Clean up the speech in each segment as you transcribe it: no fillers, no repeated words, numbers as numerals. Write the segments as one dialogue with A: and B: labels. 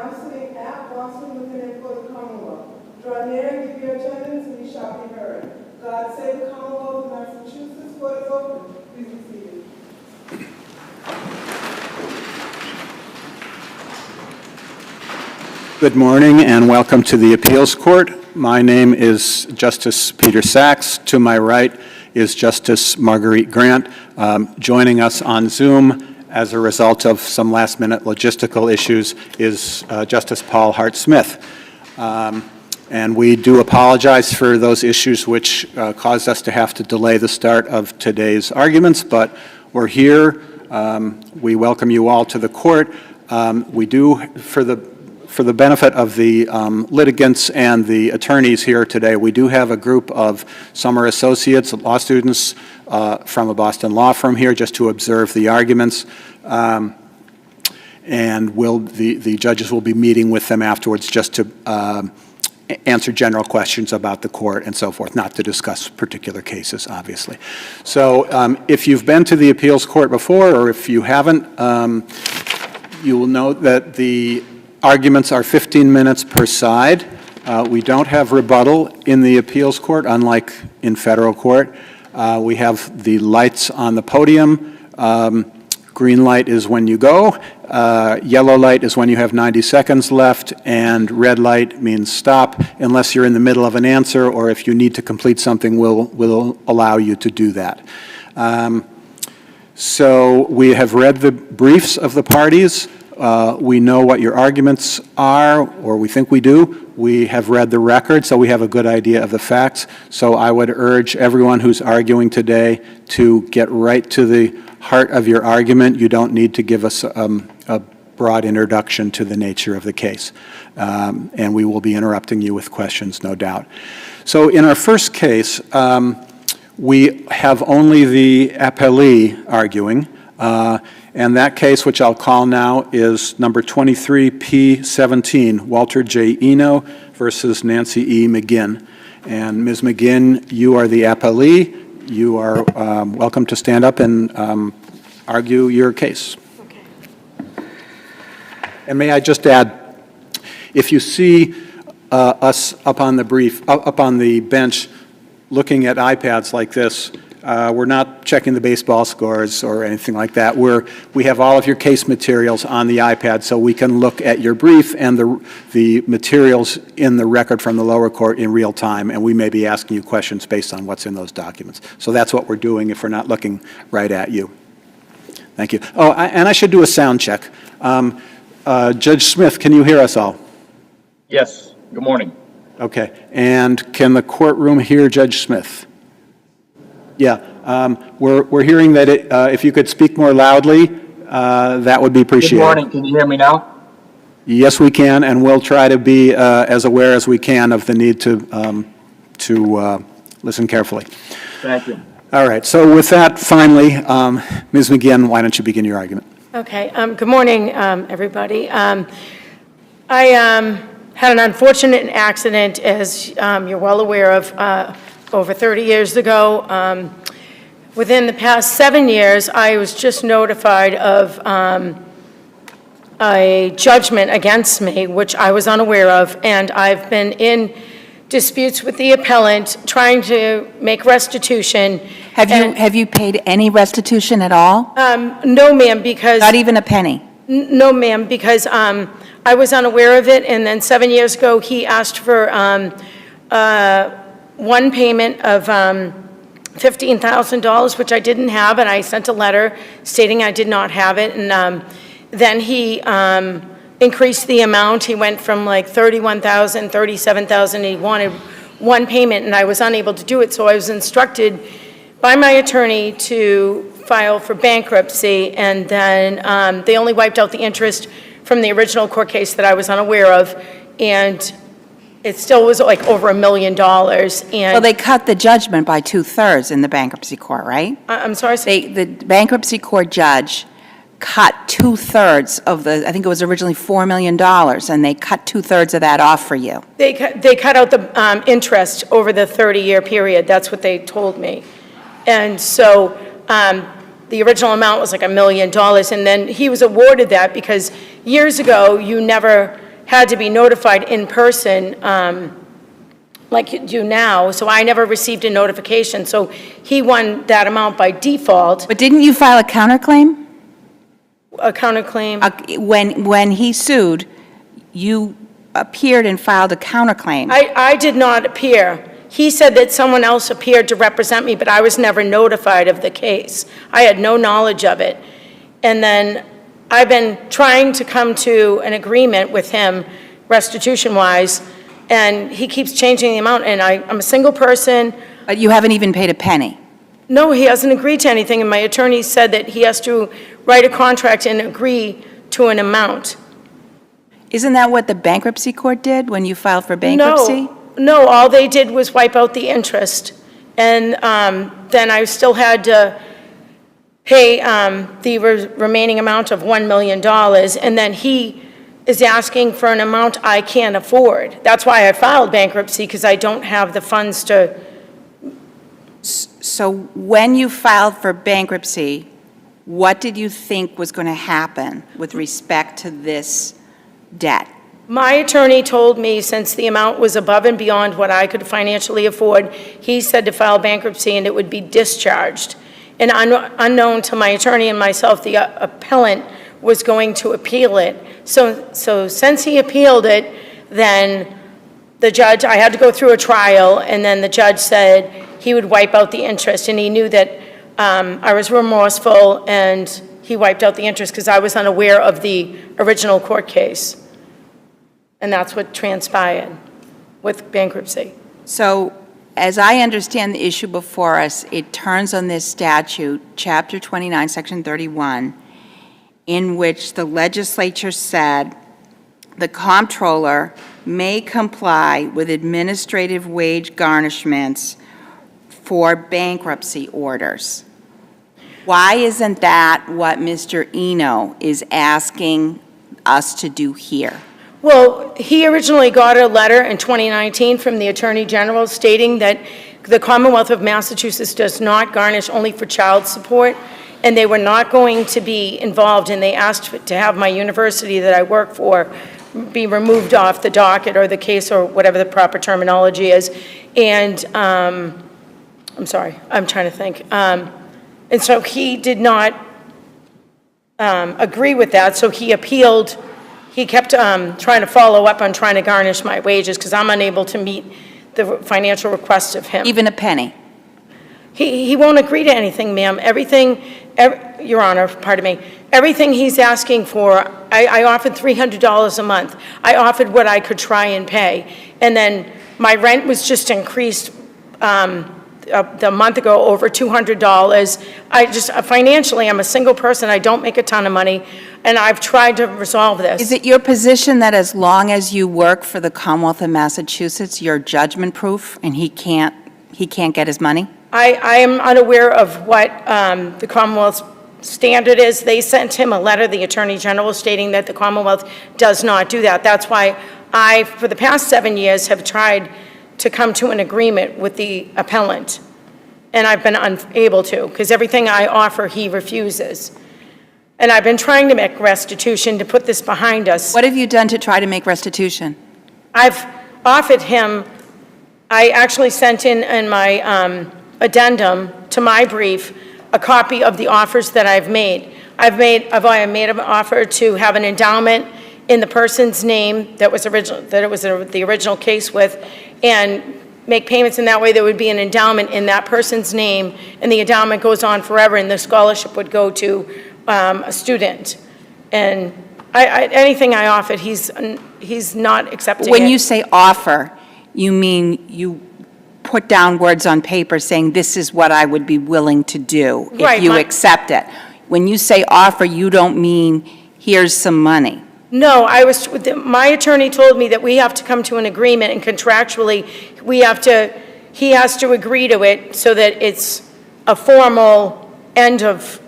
A: am sitting at Boston within and for the Commonwealth. Draw near and give your attendance, and you shall be heard. God save the Commonwealth of Massachusetts. Court is open. Please be seated.
B: Good morning and welcome to the Appeals Court. My name is Justice Peter Sachs. To my right is Justice Marguerite Grant. Joining us on Zoom as a result of some last-minute logistical issues is Justice Paul Hart-Smith. And we do apologize for those issues which caused us to have to delay the start of today's arguments, but we're here. We welcome you all to the court. We do, for the benefit of the litigants and the attorneys here today, we do have a group of summer associates, law students from a Boston law firm here just to observe the arguments. And the judges will be meeting with them afterwards just to answer general questions about the court and so forth, not to discuss particular cases, obviously. So if you've been to the appeals court before, or if you haven't, you will note that the arguments are 15 minutes per side. We don't have rebuttal in the appeals court, unlike in federal court. We have the lights on the podium. Green light is when you go. Yellow light is when you have 90 seconds left, and red light means stop unless you're in the middle of an answer, or if you need to complete something, we'll allow you to do that. So we have read the briefs of the parties. We know what your arguments are, or we think we do. We have read the record, so we have a good idea of the facts. So I would urge everyone who's arguing today to get right to the heart of your argument. You don't need to give us a broad introduction to the nature of the case. And we will be interrupting you with questions, no doubt. So in our first case, we have only the appellee arguing. And that case, which I'll call now, is number 23P17, Walter J. Eno versus Nancy E. McGinn. And Ms. McGinn, you are the appellee. You are welcome to stand up and argue your case.
C: Okay.
B: And may I just add, if you see us up on the bench looking at iPads like this, we're not checking the baseball scores or anything like that. We have all of your case materials on the iPad, so we can look at your brief and the materials in the record from the lower court in real time, and we may be asking you questions based on what's in those documents. So that's what we're doing if we're not looking right at you. Thank you. Oh, and I should do a sound check. Judge Smith, can you hear us all?
D: Yes. Good morning.
B: Okay. And can the courtroom hear Judge Smith? Yeah, we're hearing that if you could speak more loudly, that would be appreciated.
D: Good morning. Can you hear me now?
B: Yes, we can, and we'll try to be as aware as we can of the need to listen carefully.
D: Thank you.
B: All right. So with that, finally, Ms. McGinn, why don't you begin your argument?
C: Okay. Good morning, everybody. I had an unfortunate accident, as you're well aware of, over 30 years ago. Within the past 7 years, I was just notified of a judgment against me, which I was unaware of, and I've been in disputes with the appellant, trying to make restitution.
E: Have you paid any restitution at all?
C: No, ma'am, because...
E: Not even a penny?
C: No, ma'am, because I was unaware of it, and then 7 years ago, he asked for one payment of $15,000, which I didn't have, and I sent a letter stating I did not have it, and then he increased the amount. He went from like $31,000, $37,000, he wanted one payment, and I was unable to do it, so I was instructed by my attorney to file for bankruptcy, and then they only wiped out the interest from the original court case that I was unaware of, and it still was like over $1 million. And
E: Well, they cut the judgment by 2/3 in the bankruptcy court, right?
C: I'm sorry?
E: The bankruptcy court judge cut 2/3 of the, I think it was originally $4 million, and they cut 2/3 of that off for you.
C: They cut out the interest over the 30-year period. That's what they told me. And so the original amount was like $1 million, and then he was awarded that because years ago you never had to be notified in person, like you do now, so I never received a notification. So he won that amount by default,
E: But didn't you file a counterclaim?
C: a counterclaim.
E: When he sued, you appeared and filed a counterclaim.
C: I did not appear. He said that someone else appeared to represent me, but I was never notified of the case. I had no knowledge of it. And then I've been trying to come to an agreement with him, restitution-wise, and he keeps changing the amount, and I'm a single person.
E: But you haven't even paid a penny.
C: No, he hasn't agreed to anything, and my attorney said that he has to write a contract and agree to an amount.
E: Isn't that what the bankruptcy court did when you filed for bankruptcy?
C: No, all they did was wipe out the interest. And then I still had to pay the remaining amount of $1 million, and then he is asking for an amount I can't afford. That's why I filed bankruptcy, because I don't have the funds to.
E: So when you filed for bankruptcy, what did you think was going to happen with respect to this debt?
C: My attorney told me, since the amount was above and beyond what I could financially afford, he said to file bankruptcy and it would be discharged. And unknown to my attorney and myself, the appellant was going to appeal it. So since he appealed it, then the judge, I had to go through a trial, and then the judge said he would wipe out the interest, and he knew that I was remorseful, and he wiped out the interest because I was unaware of the original court case. And that's what transpired with bankruptcy.
E: So as I understand the issue before us, it turns on this statute, Chapter 29, Section 31, in which the legislature said the comptroller may comply with administrative wage garnishments for bankruptcy orders. Why isn't that what Mr. Eno is asking us to do here?
C: Well, he originally got a letter in 2019 from the Attorney General stating that the Commonwealth of Massachusetts does not garnish only for child support, and they were not going to be involved, and they asked to have my university that I work for be removed off the docket or the case or whatever the proper terminology is. And I'm sorry, I'm trying to think. And so he did not agree with that, so he appealed. He kept trying to follow up on trying to garnish my wages because I'm unable to meet the financial requests of him.
E: Even a penny?
C: He won't agree to anything, ma'am. Your Honor, pardon me, everything he's asking for, I offered $300 a month. I offered what I could try and pay. And then my rent was just increased the month ago over $200. Financially, I'm a single person. I don't make a ton of money, and I've tried to resolve this.
E: Is it your position that as long as you work for the Commonwealth of Massachusetts, you're judgment-proof and he can't get his money?
C: I am unaware of what the Commonwealth's standard is. They sent him a letter, the Attorney General, stating that the Commonwealth does not do that. That's why I, for the past 7 years, have tried to come to an agreement with the appellant, and I've been unable to, because everything I offer, he refuses. And I've been trying to make restitution to put this behind us.
E: What have you done to try to make restitution?
C: I've offered him, I actually sent in my addendum to my brief a copy of the offers that I've made. I've made an offer to have an endowment in the person's name that was the original case with, and make payments in that way. There would be an endowment in that person's name, and the endowment goes on forever, and the scholarship would go to a student. And anything I offered, he's not accepting it.
E: When you say offer, you mean you put down words on paper saying this is what I would be willing to do if you accept it. When you say offer, you don't mean here's some money.
C: No, my attorney told me that we have to come to an agreement, and contractually, he has to agree to it so that it's a formal end of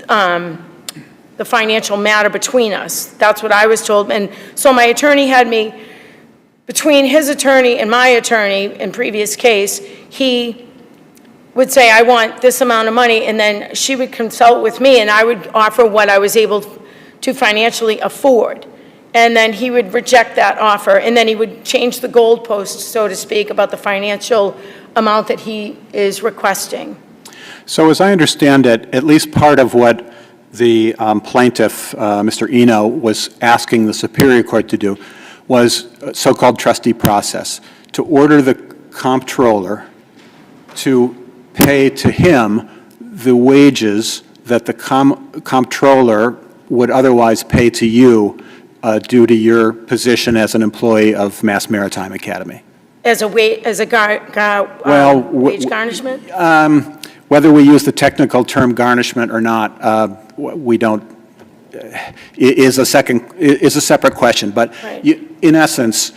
C: the financial matter between us. That's what I was told. And so my attorney had me, between his attorney and my attorney in previous case, he would say, I want this amount of money, and then she would consult with me, and I would offer what I was able to financially afford. and then he would reject that offer, and then he would change the goalpost, so to speak, about the financial amount that he is requesting.
B: So as I understand it, at least part of what the plaintiff, Mr. Eno, was asking the Superior Court to do was a so-called trustee process, to order the comptroller to pay to him the wages that the comptroller would otherwise pay to you due to your position as an employee of Mass Maritime Academy.
C: As a wage garnishment?
B: Whether we use the technical term garnishment or not, we don't, is a separate question. But
C: Right.
B: in essence,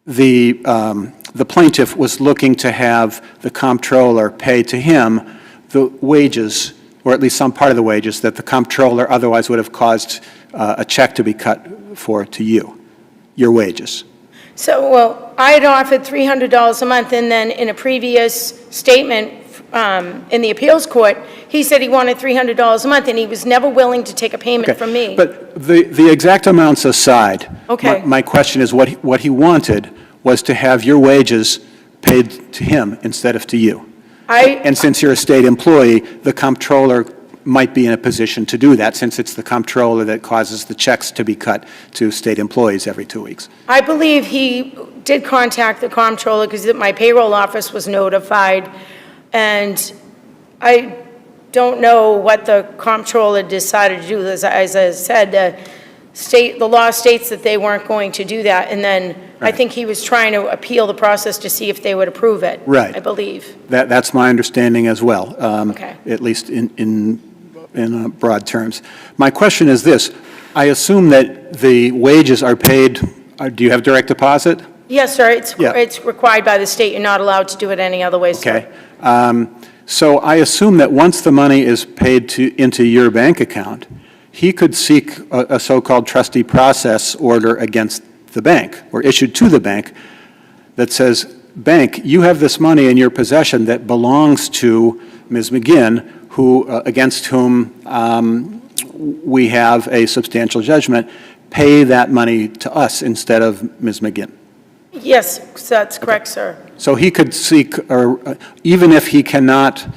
B: the plaintiff was looking to have the comptroller pay to him the wages, or at least some part of the wages, that the comptroller otherwise would have caused a check to be cut for to you, your wages.
C: So, well, I had offered $300 a month, and then in a previous statement in the appeals court, he said he wanted $300 a month, and he was never willing to take a payment
B: Okay,
C: from me.
B: But the exact amounts aside,
C: Okay.
B: my question is what he wanted was to have your wages paid to him instead of to you. And since you're a state employee, the comptroller might be in a position to do that, since it's the comptroller that causes the checks to be cut to state employees every 2 weeks.
C: I believe he did contact the comptroller because my payroll office was notified, and I don't know what the comptroller decided to do. As I said, the law states that they weren't going to do that, and then I
B: Right. think
C: he was trying to appeal the process to see if they would approve it.
B: Right.
C: I believe.
B: That's my understanding as well,
C: Okay.
B: at least in broad terms. My question is this: I assume that the wages are paid. Do you have direct deposit?
C: Yes, sir, it's
B: Yeah.
C: required by the state. You're not allowed to do it any other way, sir.
B: Okay. So I assume that once the money is paid into your bank account, he could seek a so-called trustee process order against the bank, or issued to the bank, that says, "Bank, you have this money in your possession that belongs to Ms. McGinn, against whom we have a substantial judgment. Pay that money to us instead of Ms. McGinn."
C: Yes, that's correct, sir.
B: So he could seek, or even if he cannot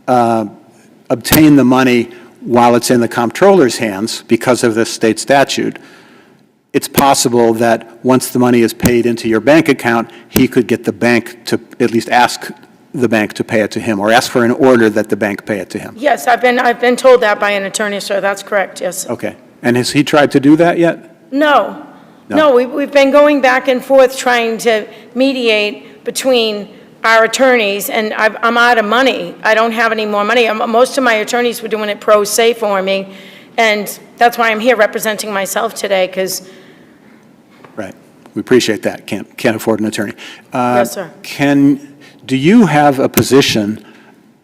B: obtain the money while it's in the comptroller's hands because of this state statute, it's possible that once the money is paid into your bank account, he could get the bank to at least ask the bank to pay it to him, or ask for an order that the bank pay it to him.
C: Yes, I've been told that by an attorney, sir. That's correct, yes.
B: Okay. And has he tried to do that yet?
C: No.
B: No.
C: No, we've been going back and forth trying to mediate between our attorneys, and I'm out of money. I don't have any more money. Most of my attorneys were doing it pro se for me, and that's why I'm here representing myself today, because,
B: Right. We appreciate that. Can't afford an attorney.
C: Yes, sir.
B: Do you have a position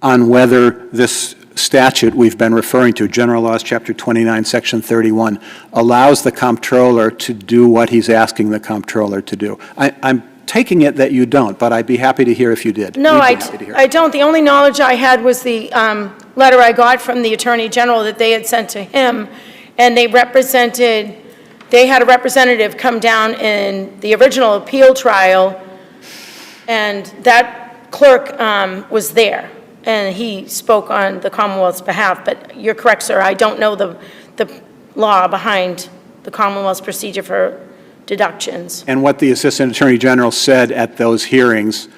B: on whether this statute we've been referring to, General Laws, Chapter 29, Section 31, allows the comptroller to do what he's asking the comptroller to do? I'm taking it that you don't, but I'd be happy to hear if you did.
C: no,
B: We'd be happy to hear.
C: I don't. The only knowledge I had was the letter I got from the Attorney General that they had sent to him, and they had a representative come down in the original appeal trial, and that clerk was there, and he spoke on the Commonwealth's behalf. But you're correct, sir, I don't know the law behind the Commonwealth's procedure for deductions.
B: And what the Assistant Attorney General said at those hearings,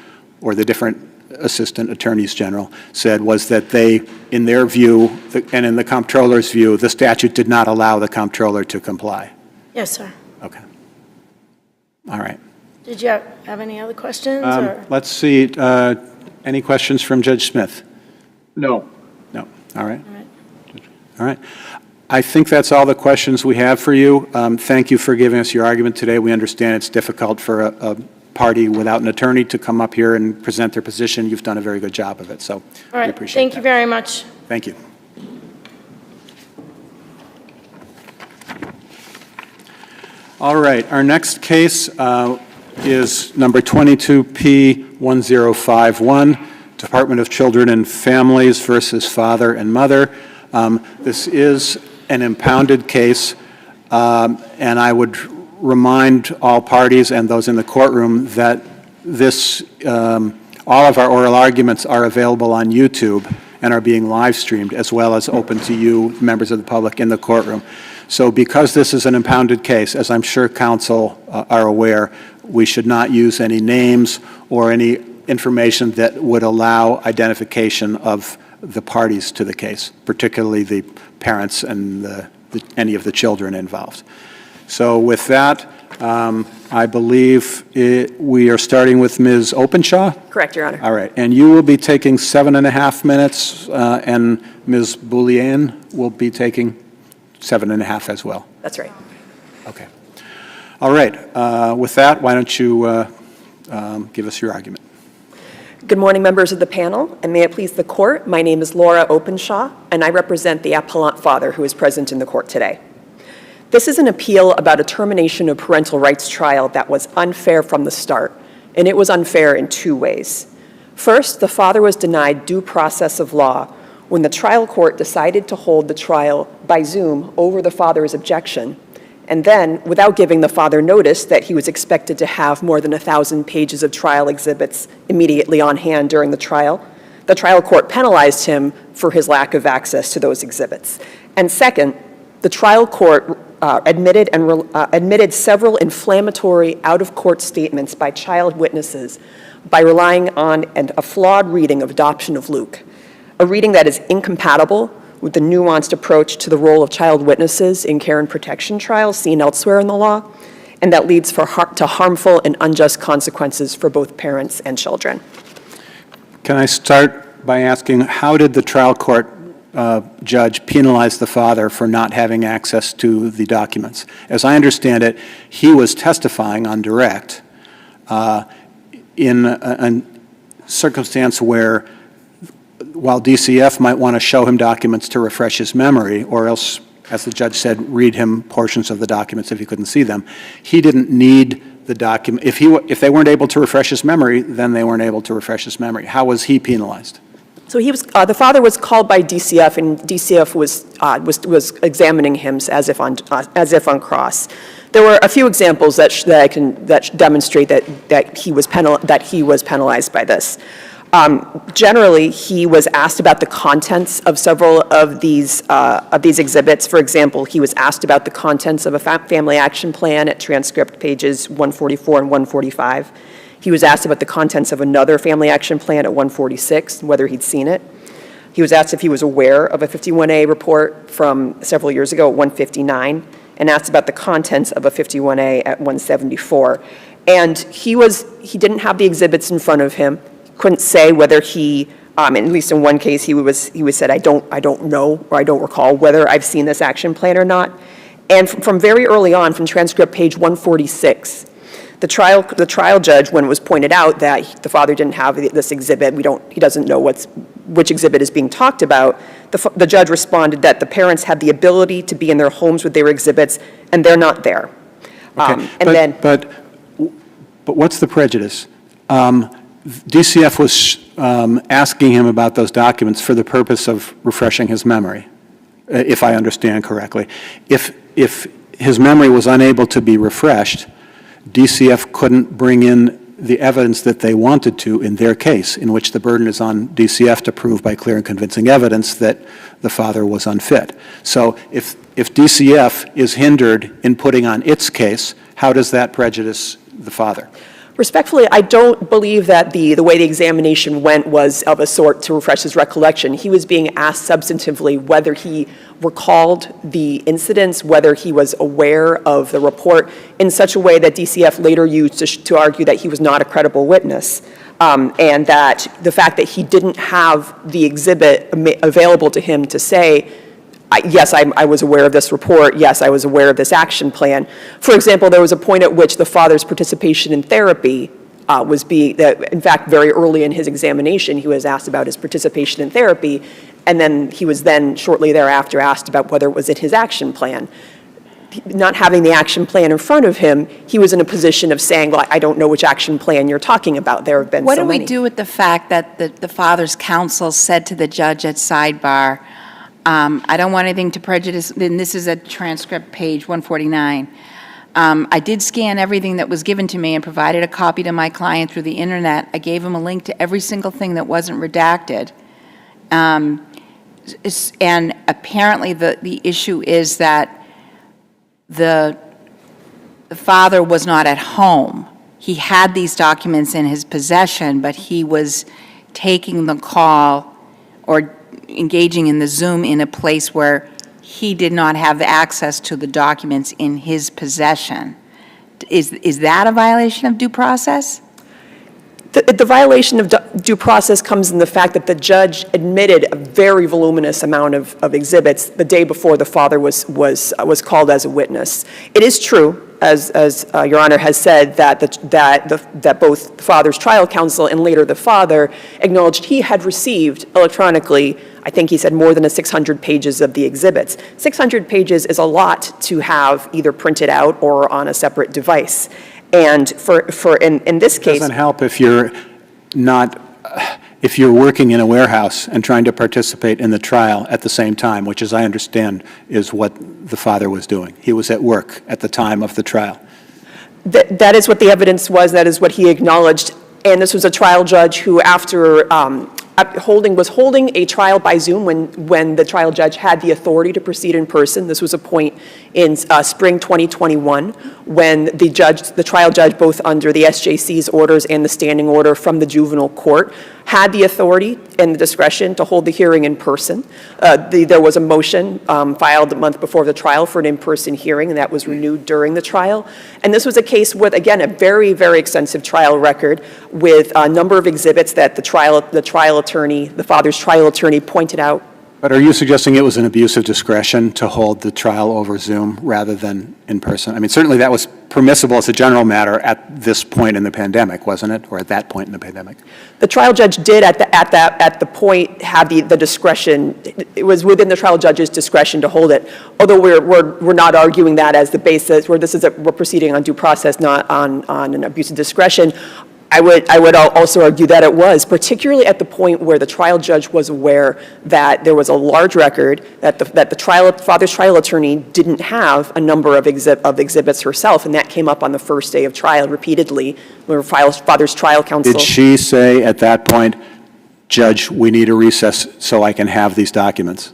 B: or the different Assistant Attorneys General said, was that they, in their view, and in the comptroller's view, the statute did not allow the comptroller to comply.
C: Yes, sir.
B: Okay. All right.
C: Did you have any other questions? Or?
B: Let's see, any questions from Judge Smith?
D: No.
B: No. All right.
C: All right.
B: All right. I think that's all the questions we have for you. Thank you for giving us your argument today. We understand it's difficult for a party without an attorney to come up here and present their position. You've done a very good job of it, so
C: All
B: we
C: right.
B: appreciate
C: Thank
B: that.
C: you very much.
B: Thank you. All right, our next case is number 22P1051, Department of Children and Families versus Father and Mother. This is an impounded case. And I would remind all parties and those in the courtroom that this, all of our oral arguments are available on YouTube and are being live streamed, as well as open to you, members of the public, in the courtroom. So because this is an impounded case, as I'm sure counsel are aware, we should not use any names or any information that would allow identification of the parties to the case, particularly the parents and any of the children involved. So with that, I believe we are starting with Ms. Openshaw?
F: Correct, Your Honor.
B: All right, and you will be taking 7.5 minutes, and Ms. Boulian will be taking 7.5 as well.
F: That's right.
B: Okay. All right, with that, why don't you give us your argument?
F: Good morning, members of the panel, and may it please the court, my name is Laura Openshaw, and I represent the appellant father who is present in the court today. This is an appeal about a termination of parental rights trial that was unfair from the start, and it was unfair in two ways. First, the father was denied due process of law when the trial court decided to hold the trial by Zoom over the father's objection, and then, without giving the father notice that he was expected to have more than 1,000 pages of trial exhibits immediately on hand during the trial court penalized him for his lack of access to those exhibits. And second, the trial court admitted several inflammatory out-of-court statements by child witnesses by relying on a flawed reading of Adoption of Luke, a reading that is incompatible with the nuanced approach to the role of child witnesses in care and protection trials seen elsewhere in the law, and that leads to harmful and unjust consequences for both parents and children.
B: Can I start by asking, how did the trial court judge penalize the father for not having access to the documents? As I understand it, he was testifying on direct in a circumstance where, while DCF might want to show him documents to refresh his memory, or else, as the judge said, read him portions of the documents if he couldn't see them, he didn't need the document. If they weren't able to refresh his memory, then they weren't able to refresh his memory. How was he penalized?
F: So he was, the father was called by DCF, and DCF was examining him as if on cross. There were a few examples that demonstrate that he was penalized by this. Generally, he was asked about the contents of several of these exhibits. For example, he was asked about the contents of a family action plan at transcript pages 144 and 145. He was asked about the contents of another family action plan at 146, whether he'd seen it. He was asked if he was aware of a 51A report from several years ago at 159, and asked about the contents of a 51A at 174. And he didn't have the exhibits in front of him. Couldn't say whether he, at least in one case, he said, I don't know, or I don't recall whether I've seen this action plan or not. And from very early on, from transcript page 146, the trial judge, when it was pointed out that the father didn't have this exhibit, he doesn't know which exhibit is being talked about, the judge responded that the parents had the ability to be in their homes with their exhibits, and they're not there.
B: Okay, but what's the prejudice? DCF was asking him about those documents for the purpose of refreshing his memory, if I understand correctly. If his memory was unable to be refreshed, DCF couldn't bring in the evidence that they wanted to in their case, in which the burden is on DCF to prove by clear and convincing evidence that the father was unfit. So if DCF is hindered in putting on its case, how does that prejudice the father?
F: Respectfully, I don't believe that the way the examination went was of a sort to refresh his recollection. He was being asked substantively whether he recalled the incidents, whether he was aware of the report in such a way that DCF later used to argue that he was not a credible witness, and that the fact that he didn't have the exhibit available to him to say, yes, I was aware of this report. Yes, I was aware of this action plan. For example, there was a point at which the father's participation in therapy in fact, very early in his examination, he was asked about his participation in therapy, and then he was then shortly thereafter asked about whether it was in his action plan. Not having the action plan in front of him, he was in a position of saying, well, I don't know which action plan you're talking about. There have been
E: What
F: so
E: do
F: many.
E: we do with the fact that the father's counsel said to the judge at sidebar, I don't want anything to prejudice, and this is a transcript, page 149. I did scan everything that was given to me and provided a copy to my client through the internet. I gave him a link to every single thing that wasn't redacted. And apparently the issue is that the father was not at home. He had these documents in his possession, but he was taking the call or engaging in the Zoom in a place where he did not have access to the documents in his possession. Is that a violation of due process?
F: The violation of due process comes in the fact that the judge admitted a very voluminous amount of exhibits the day before the father was called as a witness. It is true, as Your Honor has said, that both the father's trial counsel and later the father acknowledged he had received electronically, I think he said, more than 600 pages of the exhibits. 600 pages is a lot to have either printed out or on a separate device. And in this case,
B: It doesn't help if you're working in a warehouse and trying to participate in the trial at the same time, which, as I understand, is what the father was doing. He was at work at the time of the trial.
F: that is what the evidence was, that is what he acknowledged. And this was a trial judge who, after was holding a trial by Zoom when the trial judge had the authority to proceed in person. This was a point in spring 2021 when the trial judge, both under the SJC's orders and the standing order from the juvenile court, had the authority and the discretion to hold the hearing in person. There was a motion filed a month before the trial for an in-person hearing, and that was renewed during the trial. And this was a case with, again, a very, very extensive trial record with a number of exhibits that the father's trial attorney pointed out.
B: But are you suggesting it was an abuse of discretion to hold the trial over Zoom rather than in person? I mean, certainly that was permissible as a general matter at this point in the pandemic, wasn't it? Or at that point in the pandemic? The
F: trial judge did at the point have the discretion. It was within the trial judge's discretion to hold it. Although we're not arguing that as the basis, we're proceeding on due process, not on an abuse of discretion. I would also argue that it was, particularly at the point where the trial judge was aware that there was a large record, that the father's trial attorney didn't have a number of exhibits herself, and that came up on the first day of trial repeatedly, where father's trial counsel.
B: Did she say at that point, Judge, we need a recess so I can have these documents?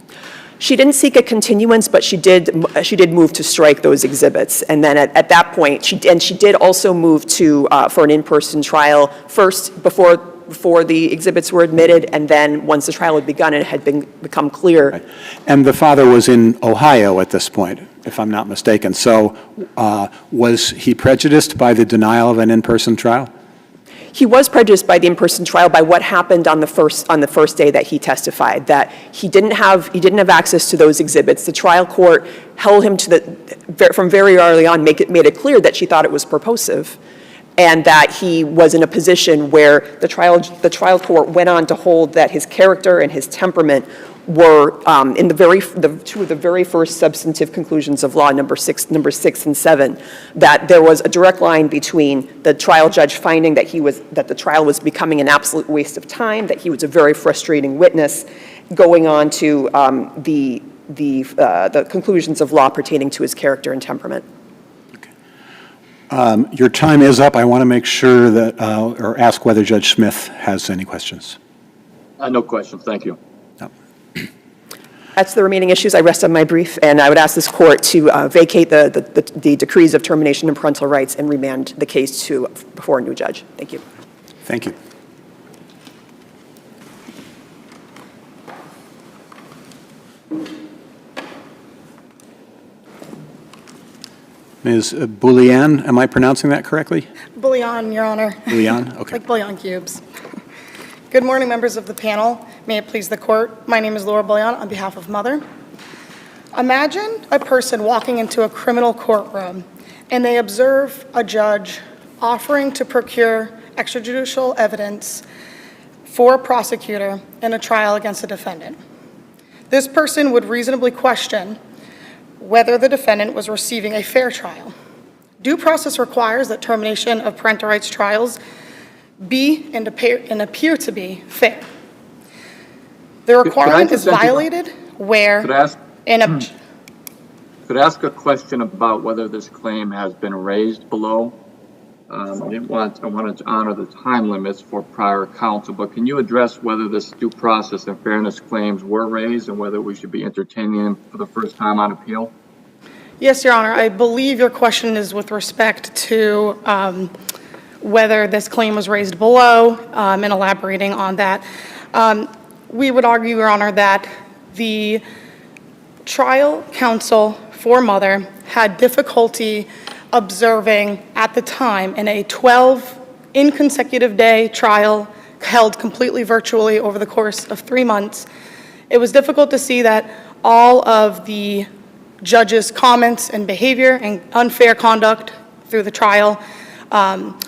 F: She didn't seek a continuance, but she did move to strike those exhibits. And then at that point, she did also move for an in-person trial first before the exhibits were admitted, and then once the trial had begun, it had become clear.
B: Right. And the father was in Ohio at this point, if I'm not mistaken. So was he prejudiced by the denial of an in-person trial?
F: He was prejudiced by the in-person trial by what happened on the first day that he testified, that he didn't have access to those exhibits. The trial court held him from very early on, made it clear that she thought it was purposive, and that he was in a position where the trial court went on to hold that his character and his temperament were in two of the very first substantive conclusions of law, number 6 and 7, that there was a direct line between the trial judge finding that the trial was becoming an absolute waste of time, that he was a very frustrating witness, going on to the conclusions of law pertaining to his character and temperament.
B: Okay. Your time is up. I want to make sure that, or ask whether Judge Smith has any questions.
D: No questions. Thank you.
F: That's the remaining issues. I rest on my brief, and I would ask this court to vacate the decrees of termination and parental rights and remand the case before a new judge. Thank you.
B: Thank you. Ms. Boulian, am I pronouncing that correctly?
G: Bouillon, Your Honor.
B: Boulian, okay.
G: Like bouillon cubes. Good morning, members of the panel. May it please the court. My name is Laura Bouillon on behalf of Mother. Imagine a person walking into a criminal courtroom and they observe a judge offering to procure extrajudicial evidence for a prosecutor in a trial against a defendant. This person would reasonably question whether the defendant was receiving a fair trial. Due process requires that termination of parental rights trials be and appear to be fair. The requirement is violated where
D: Could I ask,
G: in a,
D: could I ask a question about whether this claim has been raised below? I wanted to honor the time limits for prior counsel, but can you address whether this due process and fairness claims were raised and whether we should be entertaining them for the first time on appeal?
G: Yes, Your Honor, I believe your question is with respect to whether this claim was raised below, and elaborating on that. We would argue, Your Honor, that the trial counsel for mother had difficulty observing at the time in a 12 inconsecutive day trial held completely virtually over the course of 3 months. It was difficult to see that all of the judge's comments and behavior and unfair conduct through the trial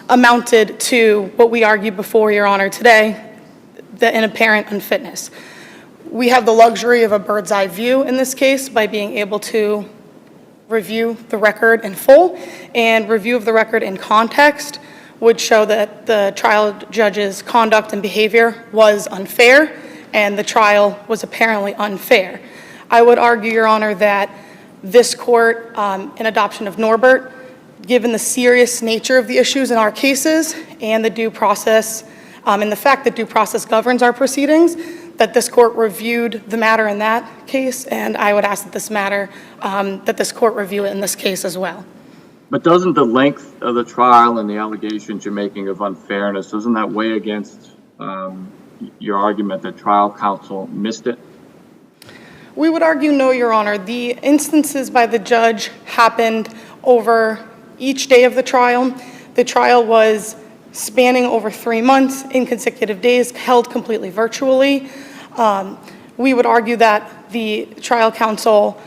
G: amounted to what we argued before, Your Honor, today, an apparent unfitness. We have the luxury of a bird's eye view in this case by being able to review the record in full, and review of the record in context would show that the trial judge's conduct and behavior was unfair and the trial was apparently unfair. I would argue, Your Honor, that this court, in adoption of Norbert, given the serious nature of the issues in our cases and the due process, and the fact that due process governs our proceedings, that this court reviewed the matter in that case, and I would ask that this court review it in this case as well.
D: But doesn't the length of the trial and the allegations you're making of unfairness, doesn't that weigh against your argument that trial counsel missed it?
G: We would argue no, Your Honor. The instances by the judge happened over each day of the trial. The trial was spanning over 3 months in consecutive days, held completely virtually. We would argue that the trial counsel,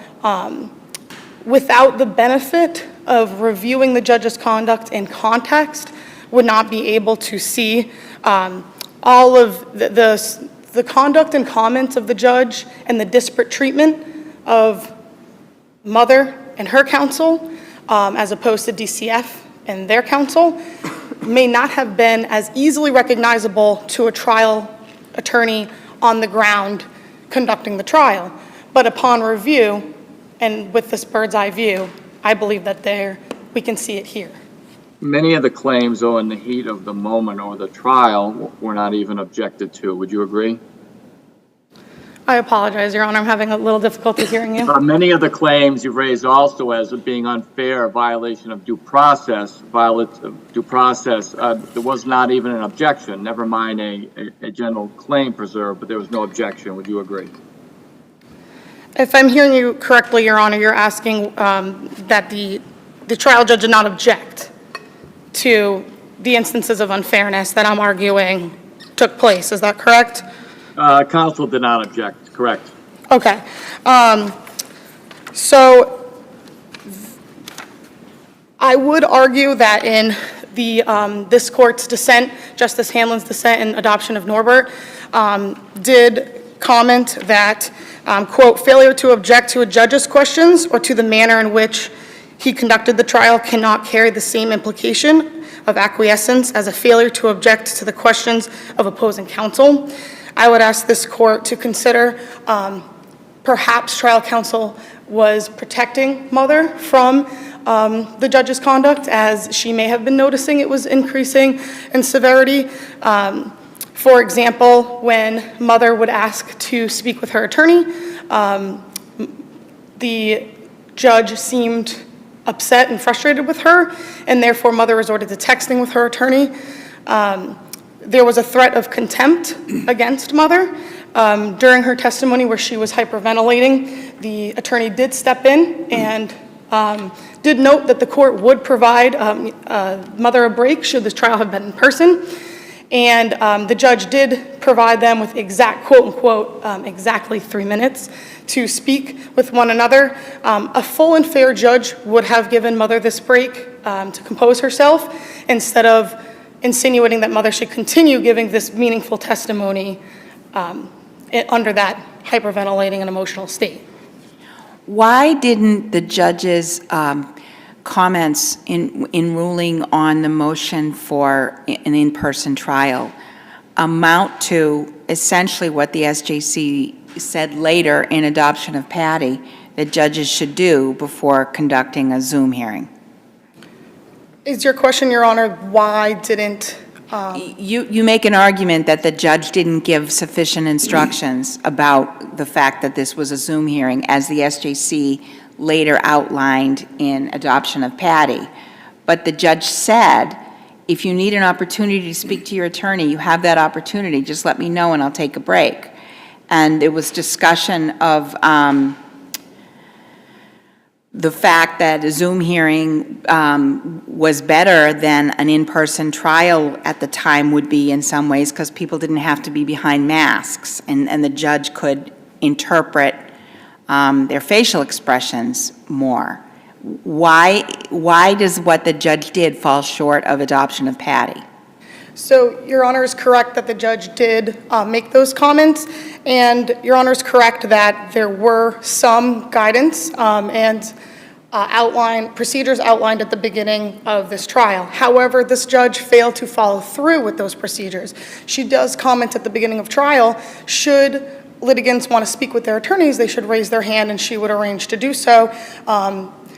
G: without the benefit of reviewing the judge's conduct in context, would not be able to see all of the conduct and comments of the judge and the disparate treatment of mother and her counsel, as opposed to DCF and their counsel, may not have been as easily recognizable to a trial attorney on the ground conducting the trial. But upon review, and with this bird's eye view, I believe that we can see it here.
D: Many of the claims, though, in the heat of the moment or the trial, were not even objected to. Would you agree?
G: I apologize, Your Honor. I'm having a little difficulty hearing you.
D: Many of the claims you've raised also as being unfair, violation of due process, there was not even an objection, never mind a general claim preserved, but there was no objection. Would you agree?
G: If I'm hearing you correctly, Your Honor, you're asking that the trial judge did not object to the instances of unfairness that I'm arguing took place. Is that correct?
D: Counsel did not object, correct.
G: Okay. So I would argue that in this court's dissent, Justice Hanlon's dissent in adoption of Norbert, did comment that, quote, failure to object to a judge's questions or to the manner in which he conducted the trial cannot carry the same implication of acquiescence as a failure to object to the questions of opposing counsel. I would ask this court to consider perhaps trial counsel was protecting mother from the judge's conduct, as she may have been noticing it was increasing in severity. For example, when mother would ask to speak with her attorney, the judge seemed upset and frustrated with her, and therefore mother resorted to texting with her attorney. There was a threat of contempt against mother. During her testimony where she was hyperventilating, the attorney did step in and did note that the court would provide mother a break should this trial have been in person. And the judge did provide them with exact, quote unquote, exactly 3 minutes to speak with one another. A full and fair judge would have given mother this break to compose herself, instead of insinuating that mother should continue giving this meaningful testimony under that hyperventilating and emotional state.
E: Why didn't the judge's comments in ruling on the motion for an in-person trial amount to essentially what the SJC said later in adoption of Patty that judges should do before conducting a Zoom hearing.
G: Is your question, Your Honor, why didn't,
E: You make an argument that the judge didn't give sufficient instructions about the fact that this was a Zoom hearing, as the SJC later outlined in adoption of Patty. But the judge said, if you need an opportunity to speak to your attorney, you have that opportunity. Just let me know and I'll take a break. And there was discussion of the fact that a Zoom hearing was better than an in-person trial at the time would be in some ways, because people didn't have to be behind masks, and the judge could interpret their facial expressions more. Why does what the judge did fall short of adoption of Patty?
G: So Your Honor is correct that the judge did make those comments, and Your Honor is correct that there were some guidance and procedures outlined at the beginning of this trial. However, this judge failed to follow through with those procedures. She does comment at the beginning of trial, should litigants want to speak with their attorneys, they should raise their hand and she would arrange to do so.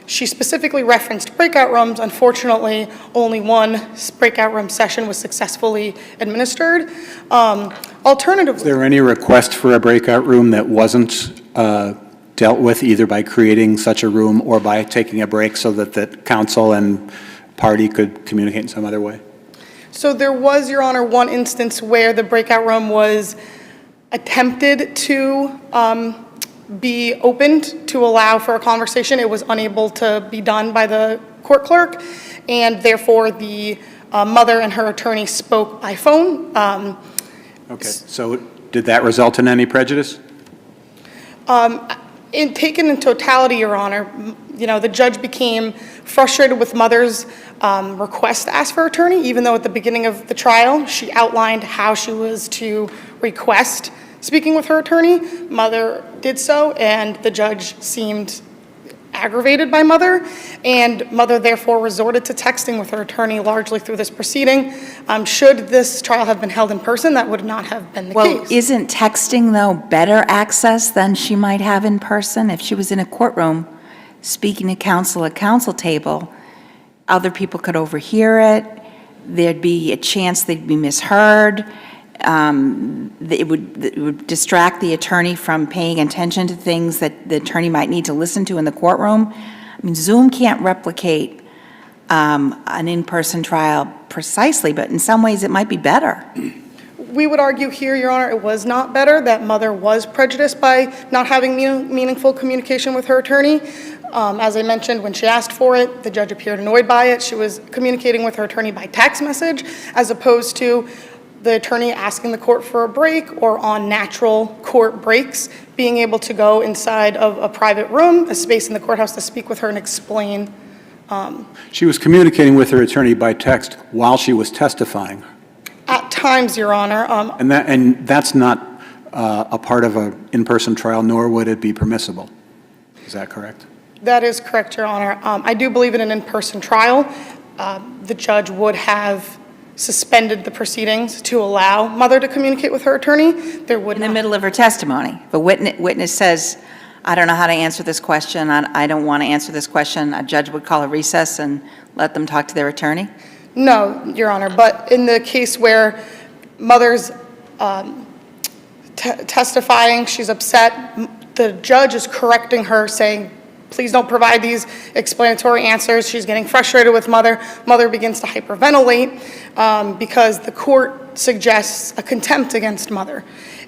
G: She specifically referenced breakout rooms. Unfortunately, only one breakout room session was successfully administered. Alternatively,
B: Is there any request for a breakout room that wasn't dealt with either by creating such a room or by taking a break so that the counsel and party could communicate in some other way?
G: so there was, Your Honor, one instance where the breakout room was attempted to be opened to allow for a conversation. It was unable to be done by the court clerk, and therefore the mother and her attorney spoke by phone.
B: Okay, so did that result in any prejudice?
G: Taken in totality, Your Honor, the judge became frustrated with mother's request to ask for attorney, even though at the beginning of the trial she outlined how she was to request speaking with her attorney. Mother did so, and the judge seemed aggravated by mother, and mother therefore resorted to texting with her attorney largely through this proceeding. Should this trial have been held in person, that would not have been the
E: Well,
G: case.
E: isn't texting, though, better access than she might have in person? If she was in a courtroom speaking to counsel at counsel table, other people could overhear it, there'd be a chance they'd be misheard, it would distract the attorney from paying attention to things that the attorney might need to listen to in the courtroom. I mean, Zoom can't replicate an in-person trial precisely, but in some ways it might be better.
G: We would argue here, Your Honor, it was not better, that mother was prejudiced by not having meaningful communication with her attorney. As I mentioned, when she asked for it, the judge appeared annoyed by it. She was communicating with her attorney by text message, as opposed to the attorney asking the court for a break, or on natural court breaks, being able to go inside of a private room, a space in the courthouse, to speak with her and explain.
B: She was communicating with her attorney by text while she was testifying.
G: At times, Your Honor.
B: And that's not a part of an in-person trial, nor would it be permissible. Is that correct?
G: That is correct, Your Honor. I do believe in an in-person trial, the judge would have suspended the proceedings to allow mother to communicate with her attorney. There would
E: In the
G: not.
E: middle of her testimony, if a witness says, I don't know how to answer this question, I don't want to answer this question, a judge would call a recess and let them talk to their attorney?
G: No, Your Honor, but in the case where mother's testifying, she's upset, the judge is correcting her, saying, please don't provide these explanatory answers. She's getting frustrated with mother. Mother begins to hyperventilate because the court suggests a contempt against mother.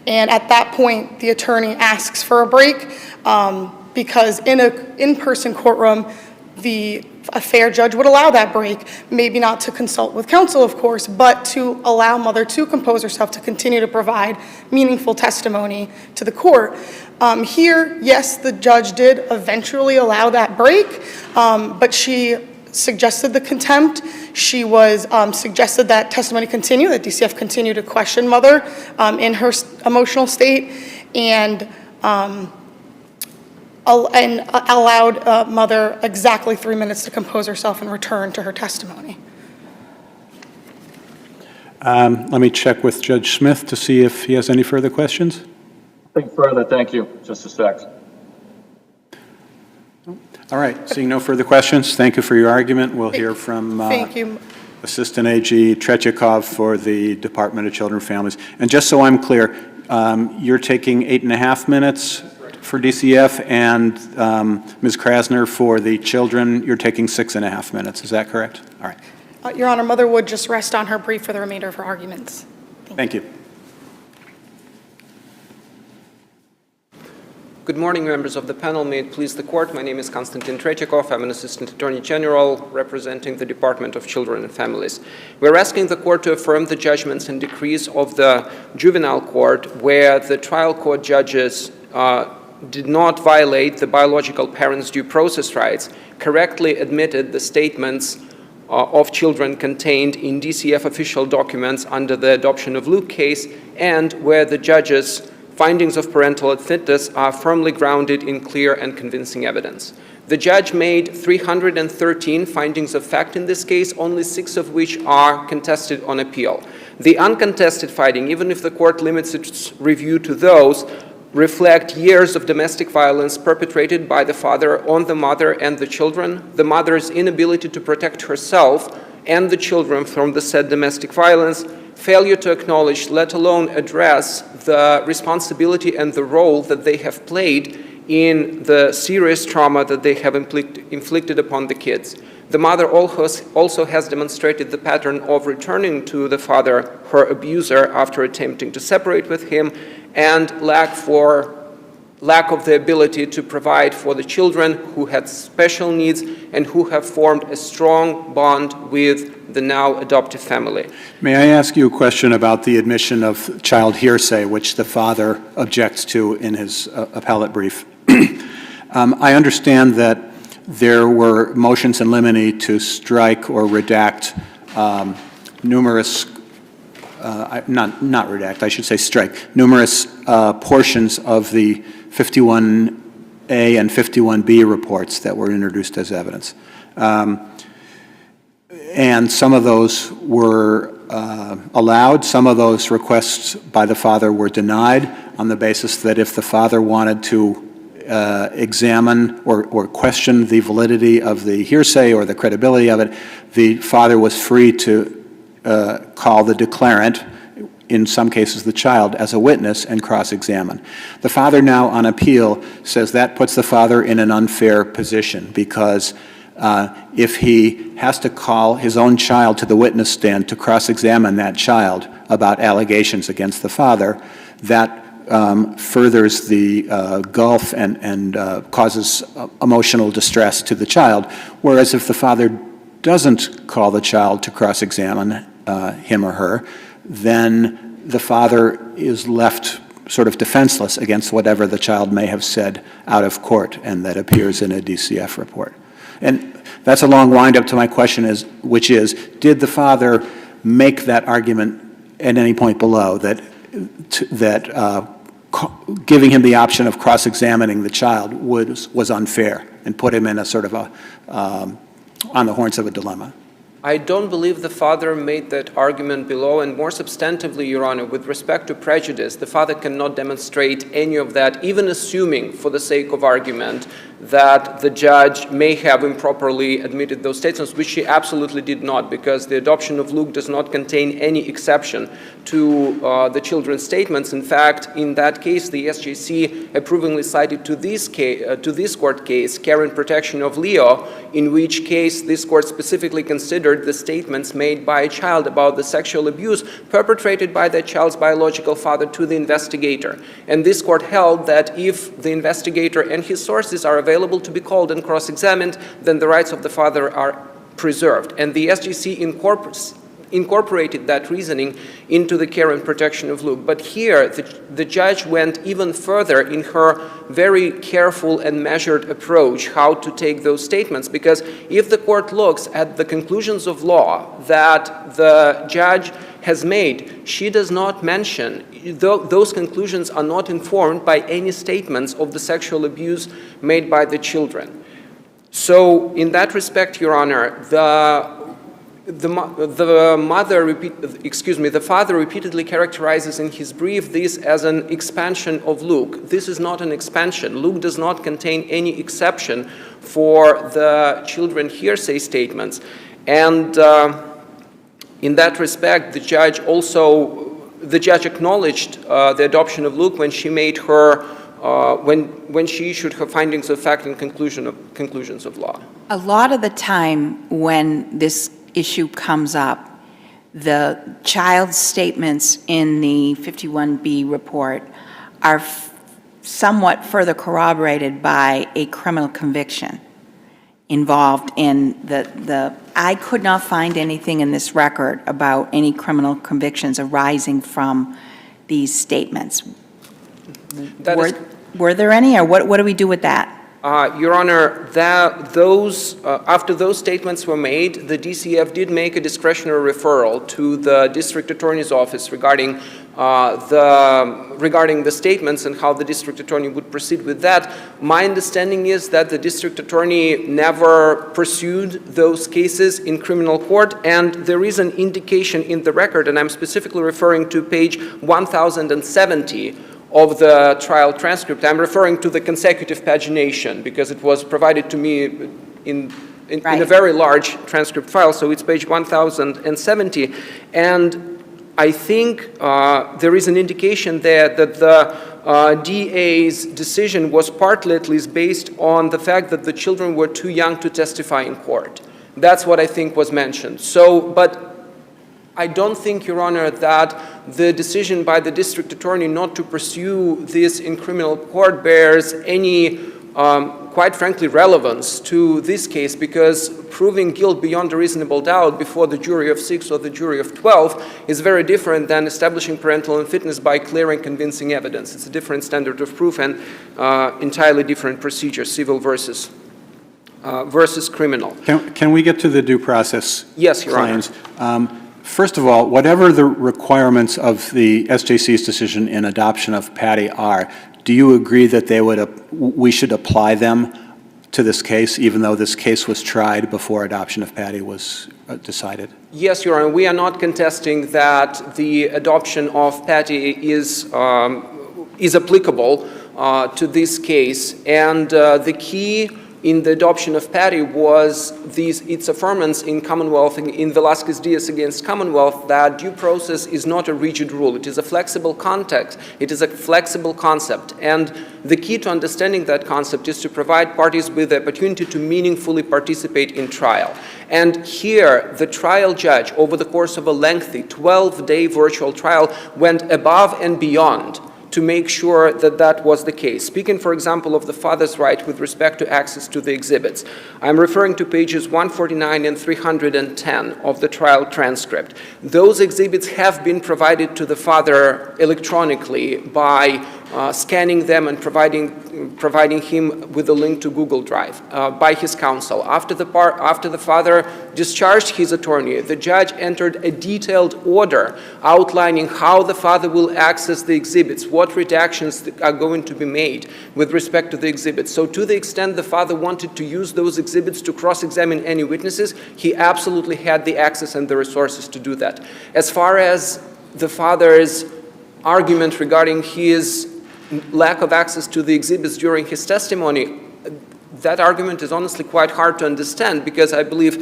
G: And at that point, the attorney asks for a break because in an in-person courtroom, a fair judge would allow that break, maybe not to consult with counsel, of course, but to allow mother to compose herself to continue to provide meaningful testimony to the court. Here, yes, the judge did eventually allow that break, but she suggested the contempt. She was suggested that testimony continue, that DCF continue to question mother in her emotional state, and allowed mother exactly 3 minutes to compose herself and return to her testimony.
B: Let me check with Judge Smith to see if he has any further questions.
D: Nothing further. Thank you, Justice Sachs.
B: All right, seeing no further questions, thank you for your argument. We'll hear from
G: Thank you.
B: Assistant AG Tretyakov for the Department of Children and Families. And just so I'm clear, you're taking 8.5 minutes for DCF, and Ms. Krasner for the children, you're taking 6.5 minutes. Is that correct? All right.
G: Your Honor, Mother would just rest on her brief for the remainder of her arguments.
B: Thank you.
H: Good morning, members of the panel. May it please the court. My name is Konstantin Tretyakov. I'm an Assistant Attorney General representing the Department of Children and Families. We're asking the court to affirm the judgments and decrees of the juvenile court where the trial court judges did not violate the biological parents' due process rights, correctly admitted the statements of children contained in DCF official documents under the adoption of Luke case, and where the judges' findings of parental unfitness are firmly grounded in clear and convincing evidence. The judge made 313 findings of fact in this case, only 6 of which are contested on appeal. The uncontested finding, even if the court limits its review to those, reflect years of domestic violence perpetrated by the father on the mother and the children, the mother's inability to protect herself and the children from the said domestic violence, failure to acknowledge, let alone address, the responsibility and the role that they have played in the serious trauma that they have inflicted upon the kids. The mother also has demonstrated the pattern of returning to the father, her abuser, after attempting to separate with him, and lack of the ability to provide for the children who had special needs and who have formed a strong bond with the now adoptive family.
B: May I ask you a question about the admission of child hearsay, which the father objects to in his appellate brief? I understand that there were motions in limine to strike or redact numerous not redact, I should say strike, numerous portions of the 51A and 51B reports that were introduced as evidence. And some of those were allowed. Some of those requests by the father were denied on the basis that if the father wanted to examine or question the validity of the hearsay or the credibility of it, the father was free to call the declarant, in some cases the child, as a witness and cross-examine. The father now on appeal says that puts the father in an unfair position because if he has to call his own child to the witness stand to cross-examine that child about allegations against the father, that furthers the gulf and causes emotional distress to the child, whereas if the father doesn't call the child to cross-examine him or her, then the father is left sort of defenseless against whatever the child may have said out of court and that appears in a DCF report. And that's a long wind-up to my question, which is, did the father make that argument at any point below that giving him the option of cross-examining the child was unfair and put him in a sort of on the horns of a dilemma?
H: I don't believe the father made that argument below, and more substantively, Your Honor, with respect to prejudice, the father cannot demonstrate any of that, even assuming, for the sake of argument, that the judge may have improperly admitted those statements, which he absolutely did not, because the adoption of Luke does not contain any exception to the children's statements. In fact, in that case, the SJC approvingly cited to this court case, Care and Protection of Leo, in which case this court specifically considered the statements made by a child about the sexual abuse perpetrated by that child's biological father to the investigator. And this court held that if the investigator and his sources are available to be called and cross-examined, then the rights of the father are preserved. And the SJC incorporated that reasoning into the Care and Protection of Luke. But here, the judge went even further in her very careful and measured approach how to take those statements, because if the court looks at the conclusions of law that the judge has made, she does not mention, those conclusions are not informed by any statements of the sexual abuse made by the children. So in that respect, Your Honor, the father repeatedly characterizes in his brief this as an expansion of Luke. This is not an expansion. Luke does not contain any exception for the children hearsay statements. And in that respect, the judge acknowledged the adoption of Luke when she made her, when she issued her findings of fact and conclusions of law.
E: A lot of the time when this issue comes up, the child's statements in the 51B report are somewhat further corroborated by a criminal conviction involved in I could not find anything in this record about any criminal convictions arising from these statements. Were there any, or what do we do with that?
H: Your Honor, after those statements were made, the DCF did make a discretionary referral to the district attorney's office regarding the statements and how the district attorney would proceed with that. My understanding is that the district attorney never pursued those cases in criminal court, and there is an indication in the record, and I'm specifically referring to page 1070 of the trial transcript. I'm referring to the consecutive pagination because it was provided to me in a very large transcript file, so it's page 1070. And I think there is an indication there that the DA's decision was partly at least based on the fact that the children were too young to testify in court. That's what I think was mentioned. But I don't think, Your Honor, that the decision by the district attorney not to pursue this in criminal court bears any, quite frankly, relevance to this case, because proving guilt beyond a reasonable doubt before the jury of 6 or the jury of 12 is very different than establishing parental unfitness by clear and convincing evidence. It's a different standard of proof and entirely different procedure, civil versus criminal.
B: Can we get to the due process
H: Yes, Your
B: claims?
H: Honor.
B: First of all, whatever the requirements of the SJC's decision in adoption of Patty are, do you agree that we should apply them to this case, even though this case was tried before adoption of Patty was decided?
H: Yes, Your Honor. We are not contesting that the adoption of Patty is applicable to this case, and the key in the adoption of Patty was its affirmance in Commonwealth, in Velasquez-Diaz against Commonwealth, that due process is not a rigid rule. It is a flexible context. It is a flexible concept. And the key to understanding that concept is to provide parties with the opportunity to meaningfully participate in trial. And here, the trial judge, over the course of a lengthy 12-day virtual trial, went above and beyond to make sure that that was the case. Speaking, for example, of the father's right with respect to access to the exhibits, I'm referring to pages 149 and 310 of the trial transcript. Those exhibits have been provided to the father electronically by scanning them and providing him with a link to Google Drive by his counsel. After the father discharged his attorney, the judge entered a detailed order outlining how the father will access the exhibits, what redactions are going to be made with respect to the exhibits. So to the extent the father wanted to use those exhibits to cross-examine any witnesses, he absolutely had the access and the resources to do that. As far as the father's argument regarding his lack of access to the exhibits during his testimony, that argument is honestly quite hard to understand, because I believe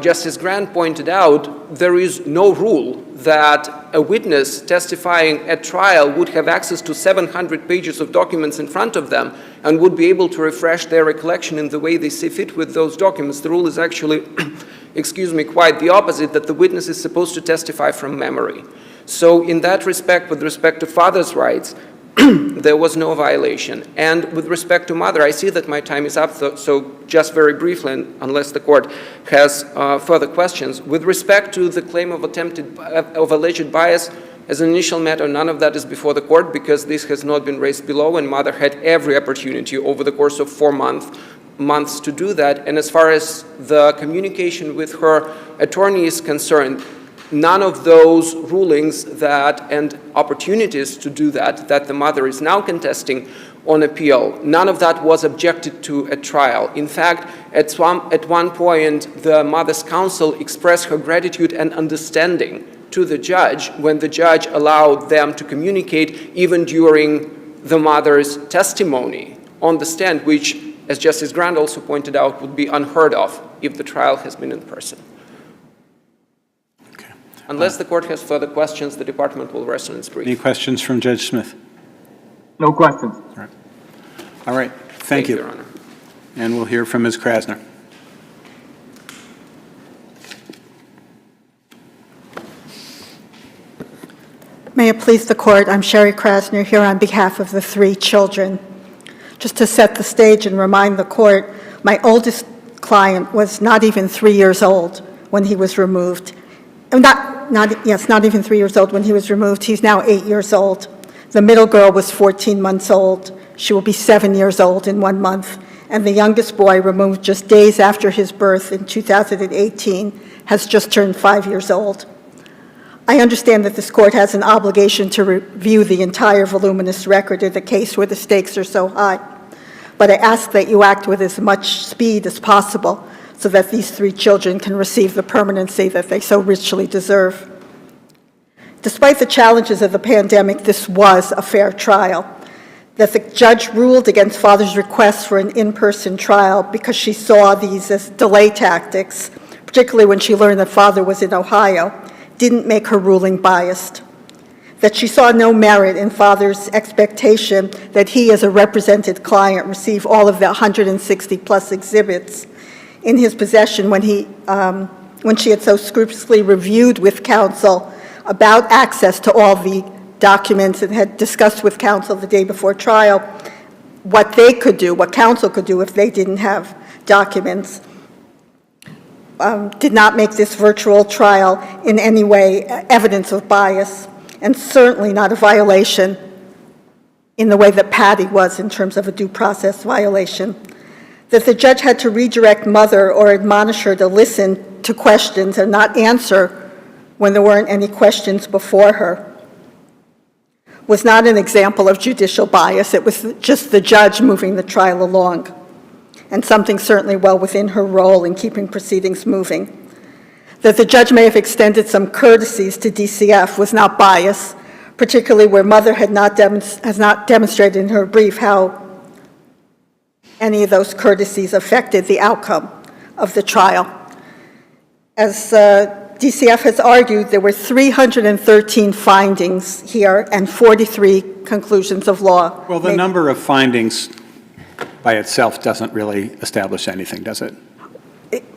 H: Justice Grant pointed out there is no rule that a witness testifying at trial would have access to 700 pages of documents in front of them and would be able to refresh their recollection in the way they see fit with those documents. The rule is actually, quite the opposite, that the witness is supposed to testify from memory. So in that respect, with respect to father's rights, there was no violation. And with respect to mother, I see that my time is up, so just very briefly, unless the court has further questions. With respect to the claim of alleged bias, as an initial matter, none of that is before the court, because this has not been raised below, and mother had every opportunity over the course of 4 months to do that. And as far as the communication with her attorney is concerned, none of those rulings and opportunities to do that the mother is now contesting on appeal. None of that was objected to at trial. In fact, at one point, the mother's counsel expressed her gratitude and understanding to the judge when the judge allowed them to communicate even during the mother's testimony on the stand, which, as Justice Grant also pointed out, would be unheard of if the trial has been in person.
B: Okay.
H: Unless the court has further questions, the department will rest on its brief.
B: Any questions from Judge Smith?
D: No questions.
B: All right. Thank you.
H: Your Honor.
B: And we'll hear from Ms. Krasner.
I: May it please the court, I'm Sherry Krasner here on behalf of the 3 children. Just to set the stage and remind the court, my oldest client was not even 3 years old when he was removed. Not even 3 years old when he was removed. He's now 8 years old. The middle girl was 14 months old. She will be 7 years old in 1 month. And the youngest boy, removed just days after his birth in 2018, has just turned 5 years old. I understand that this court has an obligation to review the entire voluminous record of the case where the stakes are so high, but I ask that you act with as much speed as possible so that these 3 children can receive the permanency that they so richly deserve. Despite the challenges of the pandemic, this was a fair trial. That the judge ruled against father's request for an in-person trial because she saw these as delay tactics, particularly when she learned that father was in Ohio, didn't make her ruling biased. That she saw no merit in father's expectation that he, as a represented client, receive all of the 160-plus exhibits in his possession when she had so scrupulously reviewed with counsel about access to all the documents and had discussed with counsel the day before trial what they could do, what counsel could do if they didn't have documents. Did not make this virtual trial in any way evidence of bias, and certainly not a violation in the way that Patty was in terms of a due process violation. That the judge had to redirect mother or admonish her to listen to questions and not answer when there weren't any questions before her was not an example of judicial bias. It was just the judge moving the trial along, and something certainly well within her role in keeping proceedings moving. That the judge may have extended some courtesies to DCF was not bias, particularly where mother has not demonstrated in her brief how any of those courtesies affected the outcome of the trial. As DCF has argued, there were 313 findings here and 43 conclusions of law.
B: Well, the number of findings by itself doesn't really establish anything, does it?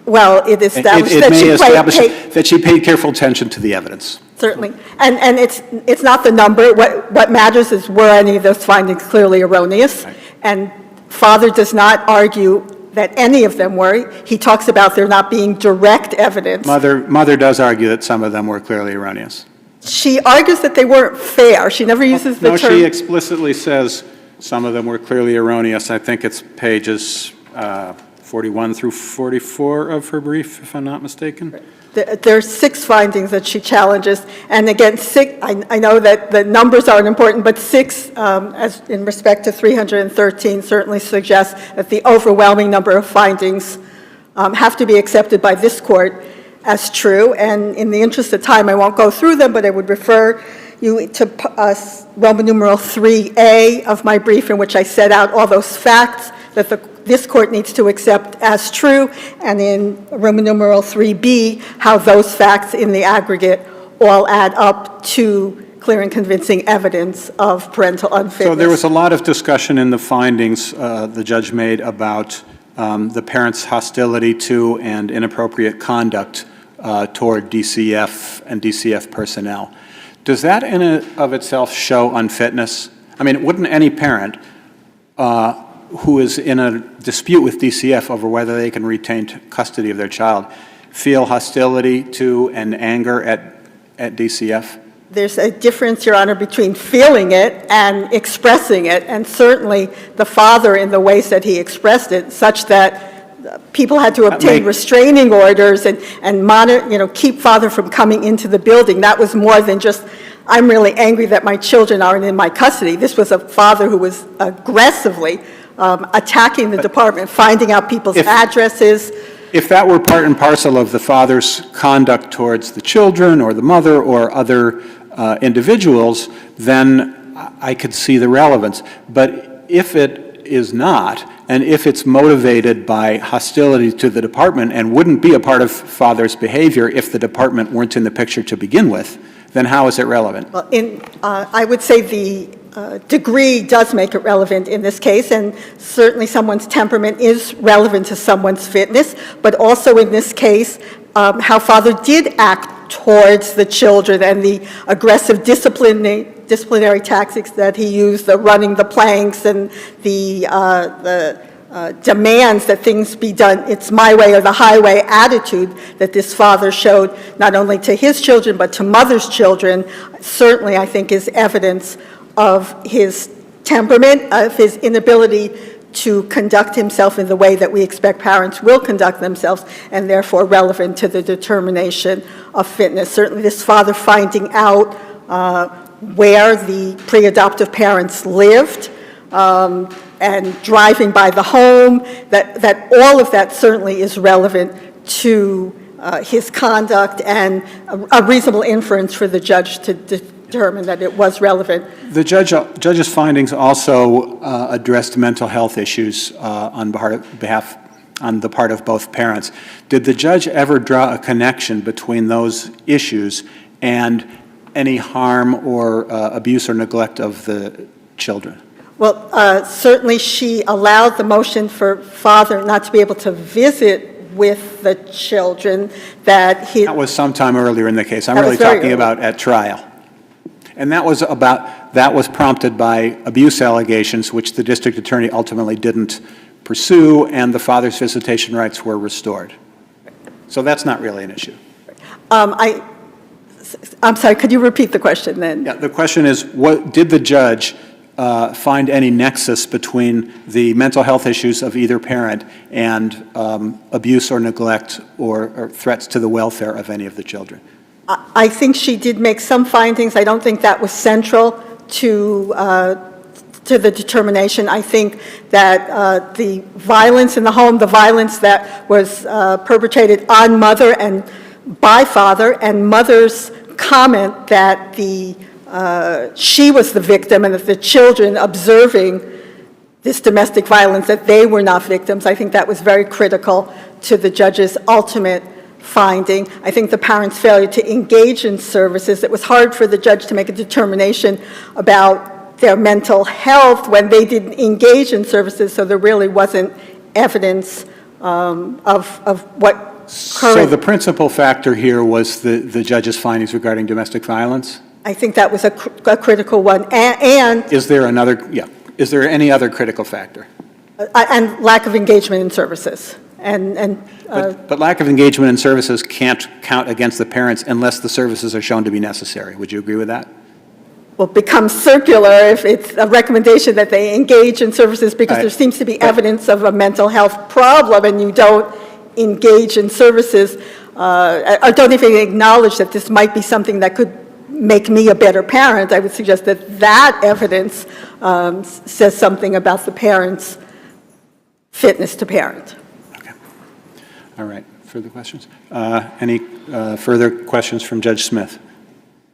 I: Well, it established
B: It
I: that
B: may
I: she
B: establish
I: paid,
B: that she paid careful attention to the evidence.
I: certainly. And it's not the number. What matters is were any of those findings clearly erroneous?
B: Right.
I: And father does not argue that any of them were. He talks about there not being direct evidence.
B: Mother does argue that some of them were clearly erroneous.
I: She argues that they weren't fair. She never uses the
B: No,
I: term.
B: she explicitly says some of them were clearly erroneous. I think it's pages 41 through 44 of her brief, if I'm not mistaken.
I: There are 6 findings that she challenges, and again, 6, I know that the numbers aren't important, but 6, as in respect to 313, certainly suggests that the overwhelming number of findings have to be accepted by this court as true, and in the interest of time, I won't go through them, but I would refer you to Roman numeral 3A of my brief, in which I set out all those facts that this court needs to accept as true, and in Roman numeral 3B, how those facts in the aggregate all add up to clear and convincing evidence of parental unfitness.
B: So there was a lot of discussion in the findings the judge made about the parents' hostility to and inappropriate conduct toward DCF and DCF personnel. Does that in and of itself show unfitness? I mean, wouldn't any parent who is in a dispute with DCF over whether they can retain custody of their child feel hostility to and anger at DCF?
I: There's a difference, Your Honor, between feeling it and expressing it, and certainly the father in the ways that he expressed it, such that people had to obtain restraining orders and monitor, keep father from coming into the building. That was more than just I'm really angry that my children aren't in my custody. This was a father who was aggressively attacking the department, finding out people's addresses.
B: If that were part and parcel of the father's conduct towards the children or the mother or other individuals, then I could see the relevance. But if it is not, and if it's motivated by hostility to the department and wouldn't be a part of father's behavior if the department weren't in the picture to begin with, then how is it relevant?
I: Well, I would say the degree does make it relevant in this case, and certainly someone's temperament is relevant to someone's fitness, but also in this case, how father did act towards the children and the aggressive disciplinary tactics that he used, the running the planks and the demands that things be done, it's my way or the highway attitude that this father showed not only to his children but to mother's children, certainly I think is evidence of his temperament, of his inability to conduct himself in the way that we expect parents will conduct themselves, and therefore relevant to the determination of fitness. Certainly this father finding out where the pre-adoptive parents lived, and driving by the home, that all of that certainly is relevant to his conduct and a reasonable inference for the judge to determine that it was relevant.
B: The judge's findings also addressed mental health issues on the part of both parents. Did the judge ever draw a connection between those issues and any harm or abuse or neglect of the children?
I: Well, certainly she allowed the motion for father not to be able to visit with the children that he...
B: That was sometime earlier in the case. I'm really talking about at trial. And that was prompted by abuse allegations, which the district attorney ultimately didn't pursue, and the father's visitation rights were restored. So that's not really an issue.
I: I'm sorry, could you repeat the question then?
B: Yeah, the question is, did the judge find any nexus between the mental health issues of either parent and abuse or neglect or threats to the welfare of any of the children?
I: I think she did make some findings. I don't think that was central to the determination. I think that the violence in the home, the violence that was perpetrated on mother and by father, and mother's comment that she was the victim and that the children observing this domestic violence, that they were not victims. I think that was very critical to the judge's ultimate finding. I think the parents' failure to engage in services, it was hard for the judge to make a determination about their mental health when they didn't engage in services, so there really wasn't evidence of what current...
B: So the principal factor here was the judge's findings regarding domestic violence?
I: I think that was a critical one, and...
B: Is there any other critical factor?
I: And lack of engagement in services.
B: But lack of engagement in services can't count against the parents unless the services are shown to be necessary. Would you agree with that?
I: Well, it becomes circular if it's a recommendation that they engage in services because there seems to be evidence of a mental health problem and you don't engage in services or don't even acknowledge that this might be something that could make me a better parent. I would suggest that that evidence says something about the parent's fitness to parent.
B: All right. Further questions? Any further questions from Judge Smith?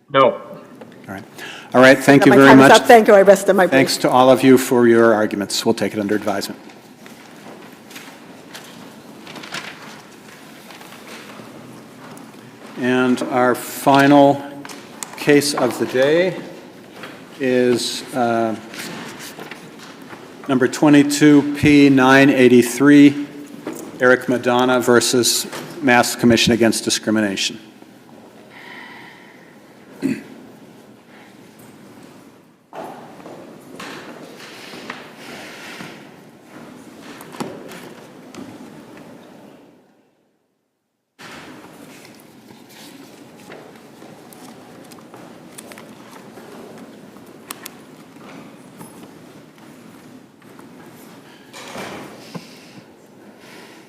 D: No.
B: All right. All right. Thank you
I: My
B: very
I: time is
B: much.
I: up. Thank you. I rest on my brief.
B: Thanks to all of you for your arguments. We'll take it under advisement. And our final case of the day is number 22P983, Eric Madonna versus Mass Commission Against Discrimination.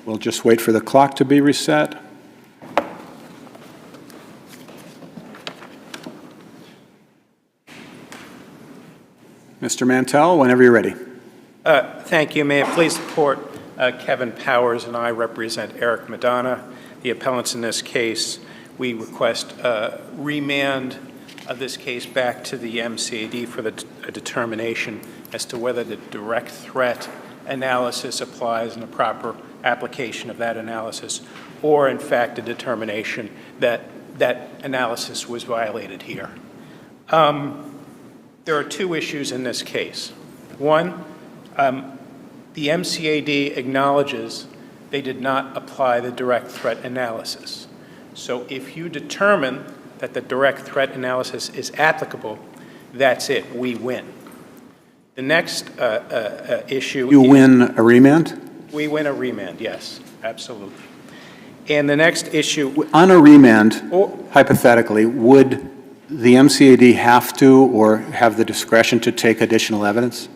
B: We'll just wait for the clock to be reset. Mr. Mantell, whenever you're ready.
J: Thank you. May it please the court, Kevin Powers and I represent Eric Madonna, the appellants in this case. We request remand of this case back to the MCAD for a determination as to whether the direct threat analysis applies and the proper application of that analysis, or in fact a determination that that analysis was violated here. There are two issues in this case. One, the MCAD acknowledges they did not apply the direct threat analysis. So if you determine that the direct threat analysis is applicable, that's it, we win. The next issue
B: You win a remand?
J: We win a remand, yes, absolutely. And the next issue...
B: On a remand, hypothetically, would the MCAD have to or have the discretion to take additional evidence?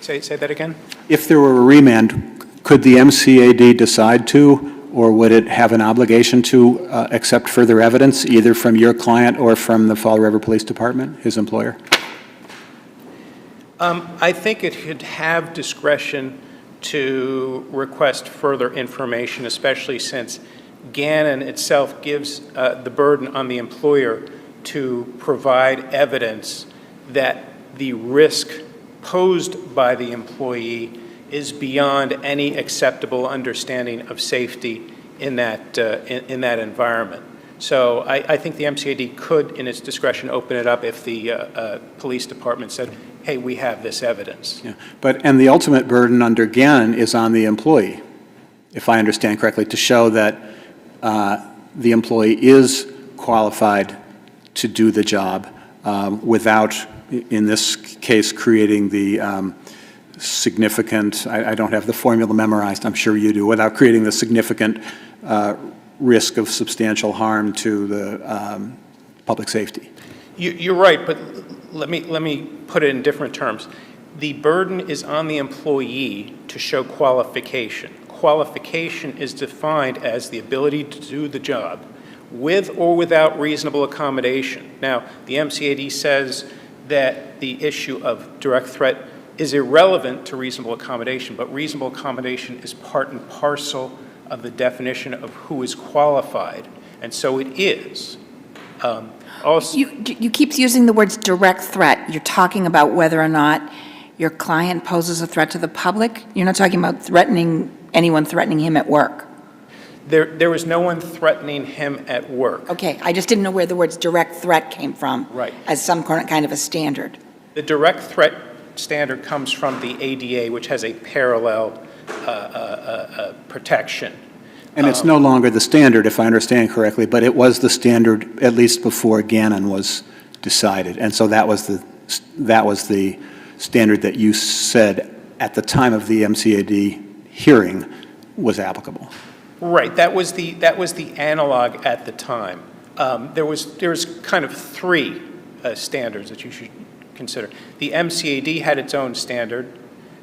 J: Say that again?
B: If there were a remand, could the MCAD decide to, or would it have an obligation to accept further evidence, either from your client or from the Fall River Police Department, his employer?
J: I think it could have discretion to request further information, especially since Gannon itself gives the burden on the employer to provide evidence that the risk posed by the employee is beyond any acceptable understanding of safety in that environment. So I think the MCAD could, in its discretion, open it up if the police department said, hey, we have this evidence.
B: Yeah. And the ultimate burden under Gannon is on the employee, if I understand correctly, to show that the employee is qualified to do the job without, in this case, creating the significant, I don't have the formula memorized, I'm sure you do, without creating the significant risk of substantial harm to the public safety.
J: You're right, but let me put it in different terms. The burden is on the employee to show qualification. Qualification is defined as the ability to do the job with or without reasonable accommodation. Now, the MCAD says that the issue of direct threat is irrelevant to reasonable accommodation, but reasonable accommodation is part and parcel of the definition of who is qualified, and so it is. Also,
E: You keep using the words direct threat. You're talking about whether or not your client poses a threat to the public? You're not talking about anyone threatening him at work?
J: there was no one threatening him at work.
E: Okay, I just didn't know where the words direct threat came from.
J: Right.
E: As some kind of a standard.
J: The direct threat standard comes from the ADA, which has a parallel protection.
B: And it's no longer the standard, if I understand correctly, but it was the standard at least before Gannon was decided. And so that was the standard that you said at the time of the MCAD hearing was applicable.
J: Right. That was the analog at the time. There was kind of three standards that you should consider. The MCAD had its own standard.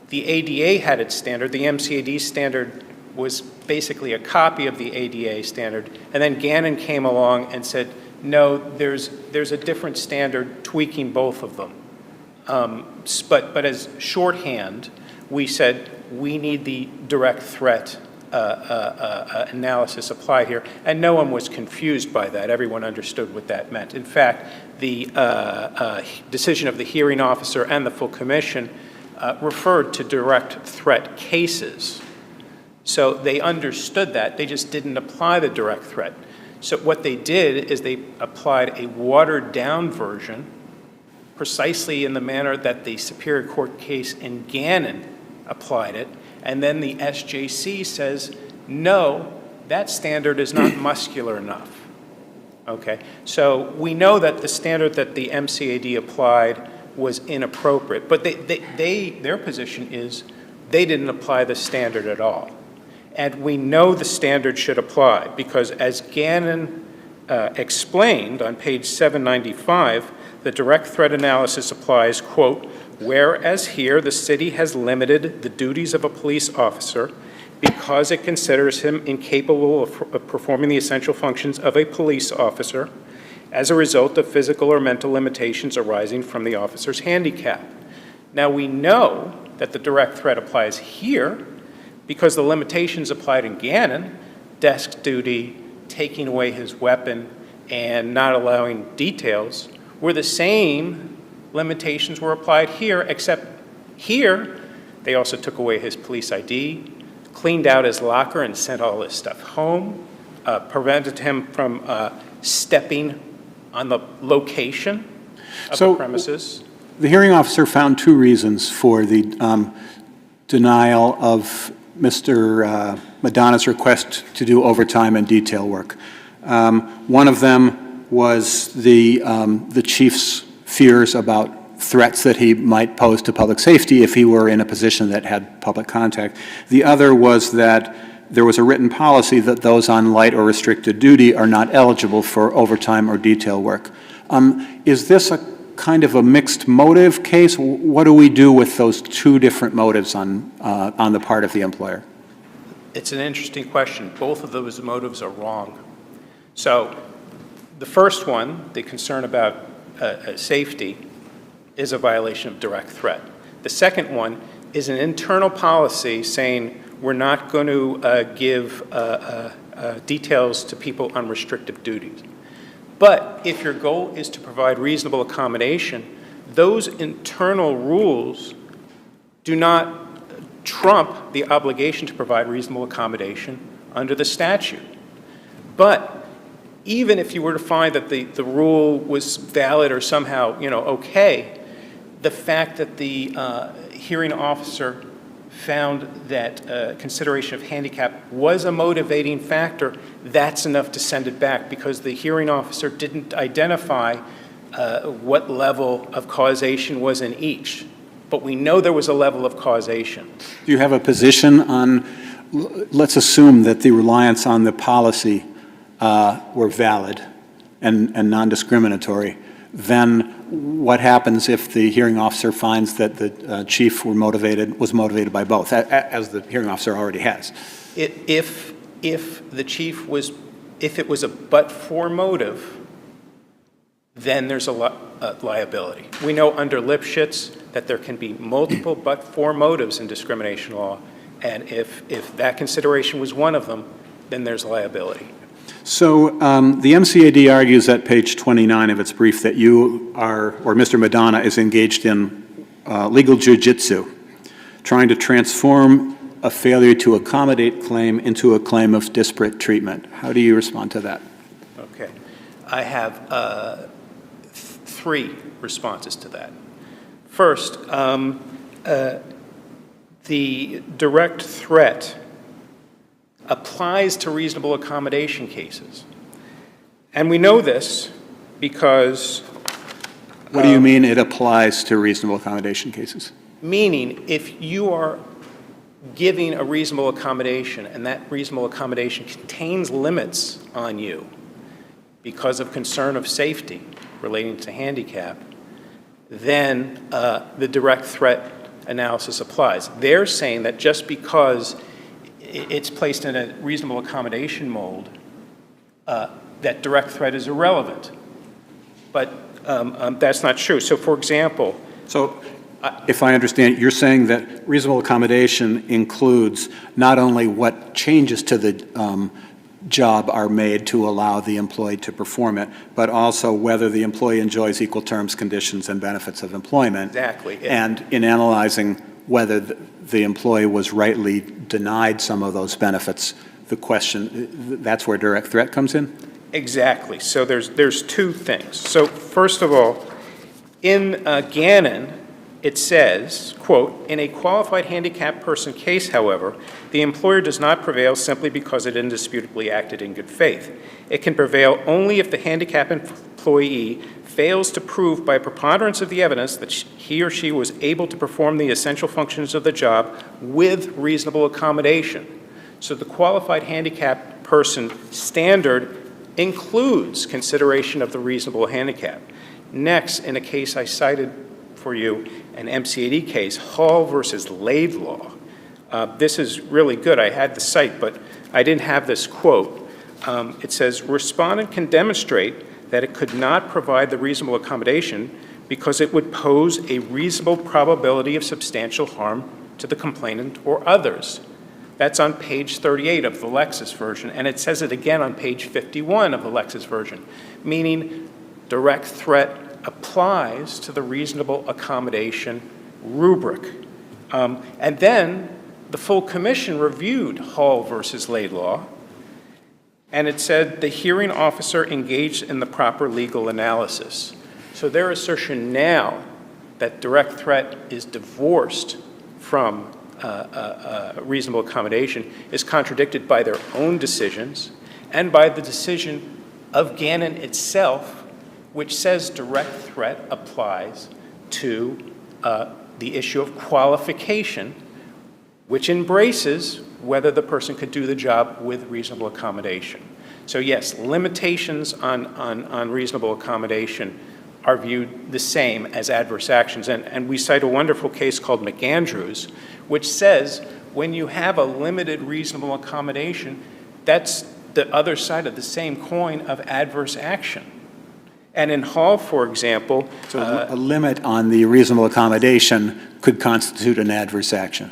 J: The ADA had its standard. The MCAD standard was basically a copy of the ADA standard. And then Gannon came along and said, no, there's a different standard tweaking both of them. But as shorthand, we said we need the direct threat analysis applied here, and no one was confused by that. Everyone understood what that meant. In fact, the decision of the hearing officer and the full commission referred to direct threat cases. So they understood that. They just didn't apply the direct threat. So what they did is they applied a watered-down version precisely in the manner that the Superior Court case in Gannon applied it. And then the SJC says, no, that standard is not muscular enough. Okay, so we know that the standard that the MCAD applied was inappropriate, but their position is they didn't apply the standard at all. And we know the standard should apply because as Gannon explained on page 795, the direct threat analysis applies, quote, whereas here the city has limited the duties of a police officer because it considers him incapable of performing the essential functions of a police officer as a result of physical or mental limitations arising from the officer's handicap. Now, we know that the direct threat applies here because the limitations applied in Gannon, desk duty, taking away his weapon, and not allowing details, were the same limitations were applied here, except here, they also took away his police ID, cleaned out his locker and sent all his stuff home, prevented him from stepping on the location of the premises.
B: The hearing officer found two reasons for the denial of Mr. Madonna's request to do overtime and detail work. One of them was the chief's fears about threats that he might pose to public safety if he were in a position that had public contact. The other was that there was a written policy that those on light or restricted duty are not eligible for overtime or detail work. Is this a kind of a mixed motive case? What do we do with those two different motives on the part of the employer?
J: It's an interesting question. Both of those motives are wrong. So the first one, the concern about safety, is a violation of direct threat. The second one is an internal policy saying we're not going to give details to people on restrictive duties. But if your goal is to provide reasonable accommodation, those internal rules do not trump the obligation to provide reasonable accommodation under the statute. But even if you were to find that the rule was valid or somehow, okay, the fact that the hearing officer found that consideration of handicap was a motivating factor, that's enough to send it back because the hearing officer didn't identify what level of causation was in each. But we know there was a level of causation.
B: Do you have a position on, let's assume that the reliance on the policy were valid and non-discriminatory, then what happens if the hearing officer finds that the chief was motivated by both, as the hearing officer already has?
J: If the chief was, if it was a but-for motive, then there's a liability. We know under Lipschitz that there can be multiple but-for motives in discrimination law, and if that consideration was one of them, then there's liability.
B: So the MCAD argues at page 29 of its brief that you are, or Mr. Madonna is engaged in legal jujitsu, trying to transform a failure to accommodate claim into a claim of disparate treatment. How do you respond to that?
J: Okay. I have three responses to that. First, the direct threat applies to reasonable accommodation cases. And we know this because...
B: What do you mean it applies to reasonable accommodation cases?
J: Meaning, if you are giving a reasonable accommodation and that reasonable accommodation contains limits on you because of concern of safety relating to handicap, then the direct threat analysis applies. They're saying that just because it's placed in a reasonable accommodation mold, that direct threat is irrelevant. But that's not true. So, for example...
B: So, if I understand, you're saying that reasonable accommodation includes not only what changes to the job are made to allow the employee to perform it, but also whether the employee enjoys equal terms, conditions, and benefits of employment.
J: Exactly.
B: And in analyzing whether the employee was rightly denied some of those benefits, the question, that's where direct threat comes in?
J: Exactly. So there's two things. So first of all, in Gannon, it says, quote, in a qualified handicapped person case, however, the employer does not prevail simply because it indisputably acted in good faith. It can prevail only if the handicapped employee fails to prove by preponderance of the evidence that he or she was able to perform the essential functions of the job with reasonable accommodation. So the qualified handicapped person standard includes consideration of the reasonable handicap. Next, in a case I cited for you, an MCAD case, Hall versus Laidlaw. This is really good. I had the cite, but I didn't have this quote. It says, respondent can demonstrate that it could not provide the reasonable accommodation because it would pose a reasonable probability of substantial harm to the complainant or others. That's on page 38 of the Lexis version, and it says it again on page 51 of the Lexis version, meaning direct threat applies to the reasonable accommodation rubric. And then the full commission reviewed Hall versus Laidlaw, and it said the hearing officer engaged in the proper legal analysis. So their assertion now that direct threat is divorced from reasonable accommodation is contradicted by their own decisions and by the decision of Gannon itself, which says direct threat applies to the issue of qualification, which embraces whether the person could do the job with reasonable accommodation. So yes, limitations on reasonable accommodation are viewed the same as adverse actions. And we cite a wonderful case called McAndrews, which says when you have a limited reasonable accommodation, that's the other side of the same coin of adverse action. And in Hall, for example...
B: So a limit on the reasonable accommodation could constitute an adverse action.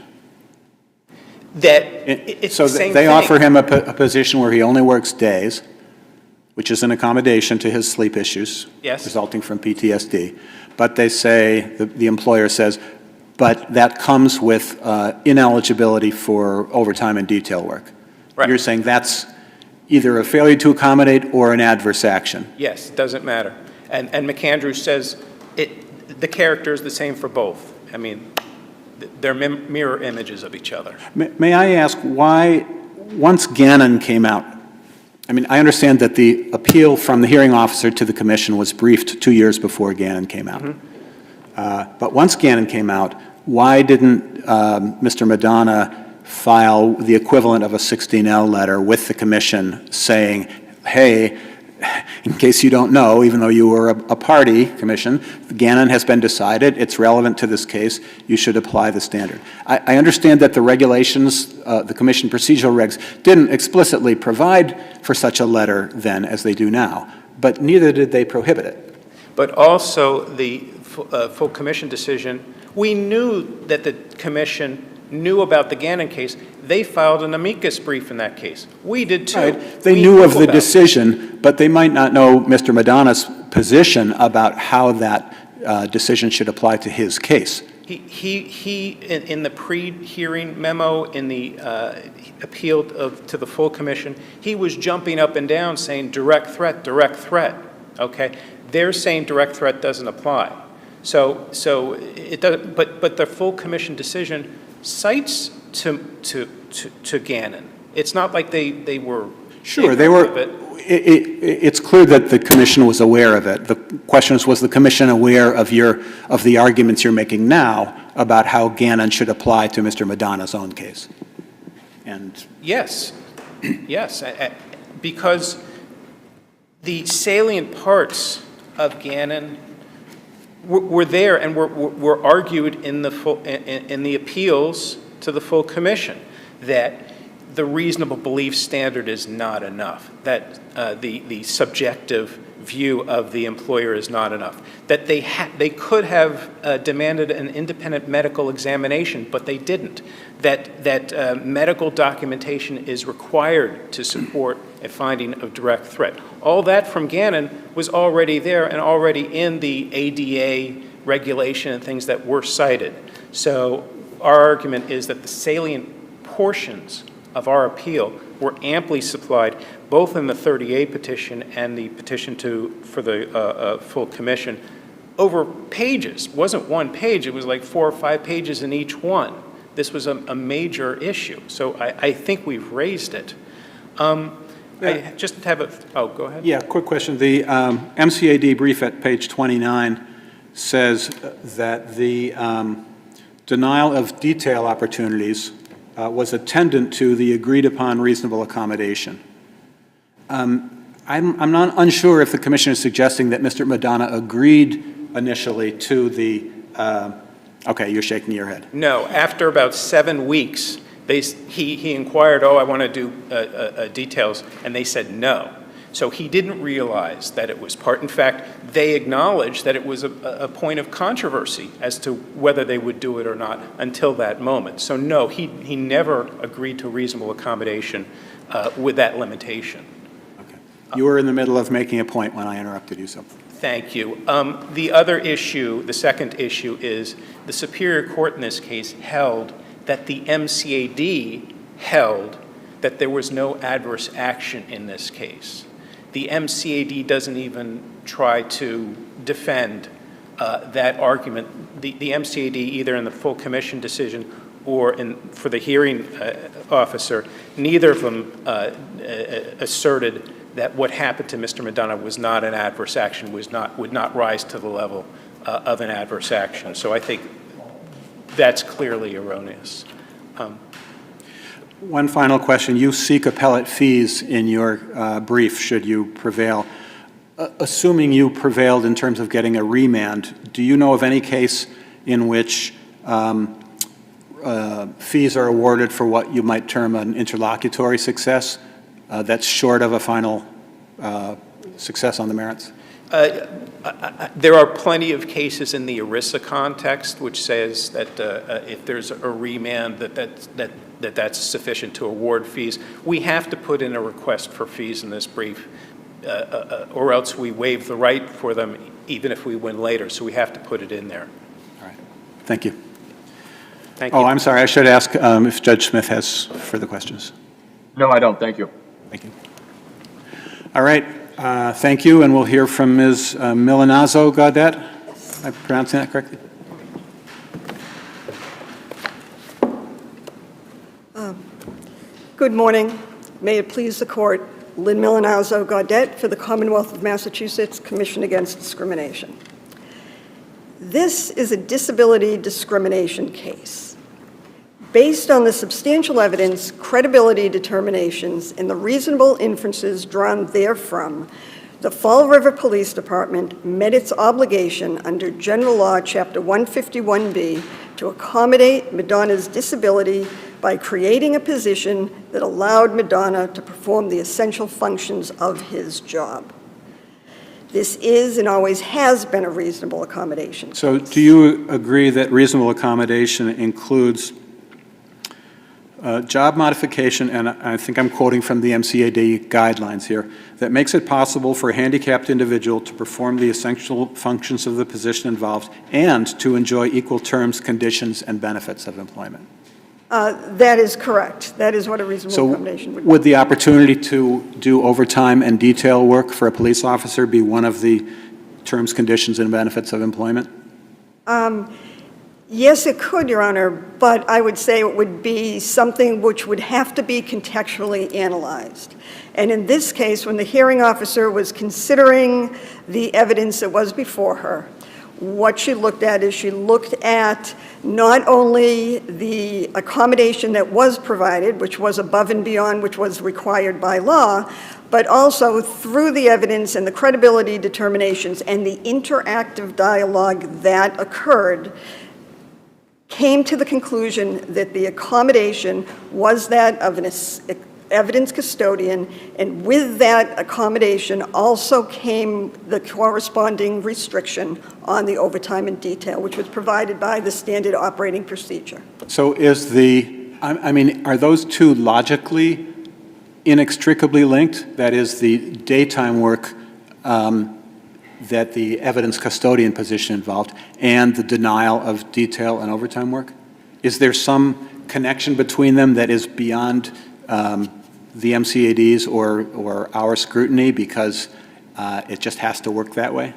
J: It's
B: so
J: the same
B: they
J: thing.
B: offer him a position where he only works days, which is an accommodation to his sleep issues resulting from PTSD. But they say, the employer says, but that comes with ineligibility for overtime and detail work.
J: Right.
B: You're saying that's either a failure to accommodate or an adverse action.
J: Yes, it doesn't matter. And McAndrews says the character is the same for both. I mean, they're mirror images of each other.
B: May I ask why, once Gannon came out, I mean, I understand that the appeal from the hearing officer to the commission was briefed 2 years before Gannon came out. Mm-hmm. But once Gannon came out, why didn't Mr. Madonna file the equivalent of a 16L letter with the commission saying, hey, in case you don't know, even though you were a party, commission, Gannon has been decided, it's relevant to this case, you should apply the standard. I understand that the regulations, the commission procedural regs, didn't explicitly provide for such a letter then as they do now, but neither did they prohibit it.
J: But also the full commission decision, we knew that the commission knew about the Gannon case. They filed an amicus brief in that case. We did too.
B: Right. They knew of the decision, but they might not know Mr. Madonna's position about how that decision should apply to his case.
J: He in the pre-hearing memo, in the appeal to the full commission, he was jumping up and down saying direct threat, okay? They're saying direct threat doesn't apply. So it does, but the full commission decision cites to Gannon. It's not like they were...
B: Sure, they were... It's clear that the commission was aware of it. The question is, was the commission aware of the arguments you're making now about how Gannon should apply to Mr. Madonna's own case? And
J: yes, because the salient parts of Gannon were there and were argued in the appeals to the full commission, that the reasonable belief standard is not enough, that the subjective view of the employer is not enough, that they could have demanded an independent medical examination, but they didn't, that medical documentation is required to support a finding of direct threat. All that from Gannon was already there and already in the ADA regulation and things that were cited. So our argument is that the salient portions of our appeal were amply supplied both in the 30A petition and the petition for the full commission over pages. It wasn't one page, it was like 4 or 5 pages in each one. This was a major issue, so I think we've raised it. I just have go ahead.
B: yeah, quick question. The MCAD brief at page 29 says that the denial of detail opportunities was attendant to the agreed-upon reasonable accommodation. I'm not unsure if the commission is suggesting that Mr. Madonna agreed initially to the, okay, you're shaking your head.
J: No, after about 7 weeks, he inquired, I want to do details, and they said no. So he didn't realize that it was part. In fact, they acknowledged that it was a point of controversy as to whether they would do it or not until that moment. So no, he never agreed to reasonable accommodation with that limitation.
B: Okay. You were in the middle of making a point when I interrupted you, so.
J: Thank you. The other issue, the second issue, is the Superior Court in this case held that the MCAD held that there was no adverse action in this case. The MCAD doesn't even try to defend that argument. The MCAD, either in the full commission decision or for the hearing officer, neither of them asserted that what happened to Mr. Madonna was not an adverse action, would not rise to the level of an adverse action. So I think that's clearly erroneous.
B: One final question. You seek appellate fees in your brief, should you prevail. Assuming you prevailed in terms of getting a remand, do you know of any case in which fees are awarded for what you might term an interlocutory success that's short of a final success on the merits?
J: There are plenty of cases in the ERISA context which says that if there's a remand that's sufficient to award fees. We have to put in a request for fees in this brief or else we waive the right for them even if we win later. So we have to put it in there.
B: All right. Thank you.
J: Thank you.
B: Oh, I'm sorry. I should ask if Judge Smith has further questions.
D: No, I don't. Thank you.
B: Thank you. All right. Thank you, and we'll hear from Ms. Milanazzo Gaudet. Am I pronouncing that correctly?
K: Good morning. May it please the Court, Lynn Milanazzo Gaudet for the Commonwealth of Massachusetts Commission Against Discrimination. This is a disability discrimination case. Based on the substantial evidence, credibility determinations, and the reasonable inferences drawn therefrom, the Fall River Police Department met its obligation under General Law, Chapter 151B, to accommodate Madonna's disability by creating a position that allowed Madonna to perform the essential functions of his job. This is and always has been a reasonable accommodation.
B: So do you agree that reasonable accommodation includes job modification, and I think I'm quoting from the MCAD guidelines here, that makes it possible for a handicapped individual to perform the essential functions of the position involved and to enjoy equal terms, conditions, and benefits of employment?
K: That is correct. That is what a reasonable accommodation would be.
B: Would the opportunity to do overtime and detail work for a police officer be one of the terms, conditions, and benefits of employment?
K: Yes, it could, Your Honor, but I would say it would be something which would have to be contextually analyzed. And in this case, when the hearing officer was considering the evidence that was before her, what she looked at is she looked at not only the accommodation that was provided, which was above and beyond which was required by law, but also through the evidence and the credibility determinations and the interactive dialogue that occurred, came to the conclusion that the accommodation was that of an evidence custodian, and with that accommodation also came the corresponding restriction on the overtime and detail, which was provided by the standard operating procedure.
B: So is I mean, are those two logically inextricably linked? That is, the daytime work that the evidence custodian position involved and the denial of detail and overtime work? Is there some connection between them that is beyond the MCAD's or our scrutiny because it just has to work that way?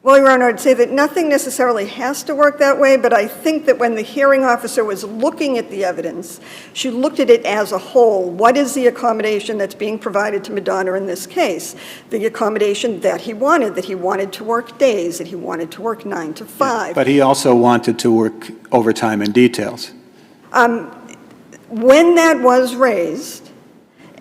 K: Well, Your Honor, I'd say that nothing necessarily has to work that way, but I think that when the hearing officer was looking at the evidence, she looked at it as a whole. What is the accommodation that's being provided to Madonna in this case? The accommodation that he wanted to work days, that he wanted to work 9 to 5.
B: But he also wanted to work overtime and details.
K: When that was raised,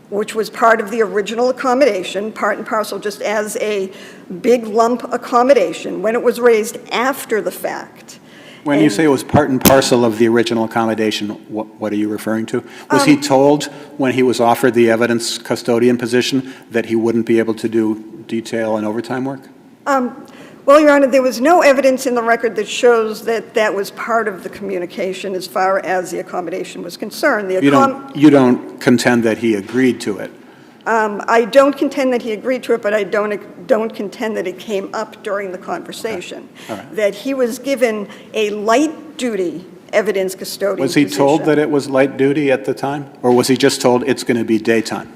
K: which was part of the original accommodation, part and parcel just as a big lump accommodation, when it was raised after the fact.
B: When you say it was part and parcel of the original accommodation, what are you referring to? Was he told when he was offered the evidence custodian position that he wouldn't be able to do detail and overtime work?
K: Well, Your Honor, there was no evidence in the record that shows that that was part of the communication as far as the accommodation was concerned.
B: You don't contend that he agreed to it?
K: I don't contend that he agreed to it, but I don't contend that it came up during the conversation.
B: Okay. All right.
K: That he was given a light-duty evidence custodian
B: Was he
K: position.
B: told that it was light duty at the time? Or was he just told it's going to be daytime?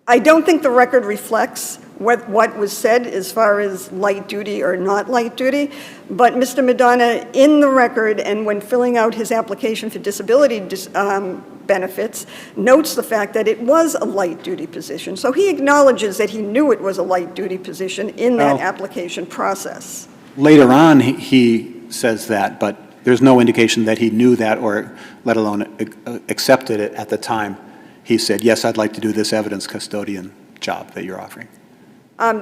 K: I don't think the record reflects what was said as far as light duty or not light duty, but Mr. Madonna, in the record and when filling out his application for disability benefits, notes the fact that it was a light duty position. So he acknowledges that he knew it was a light duty position in that application process.
B: Later on, he says that, but there's no indication that he knew that or let alone accepted it at the time. He said, yes, I'd like to do this evidence custodian job that you're offering.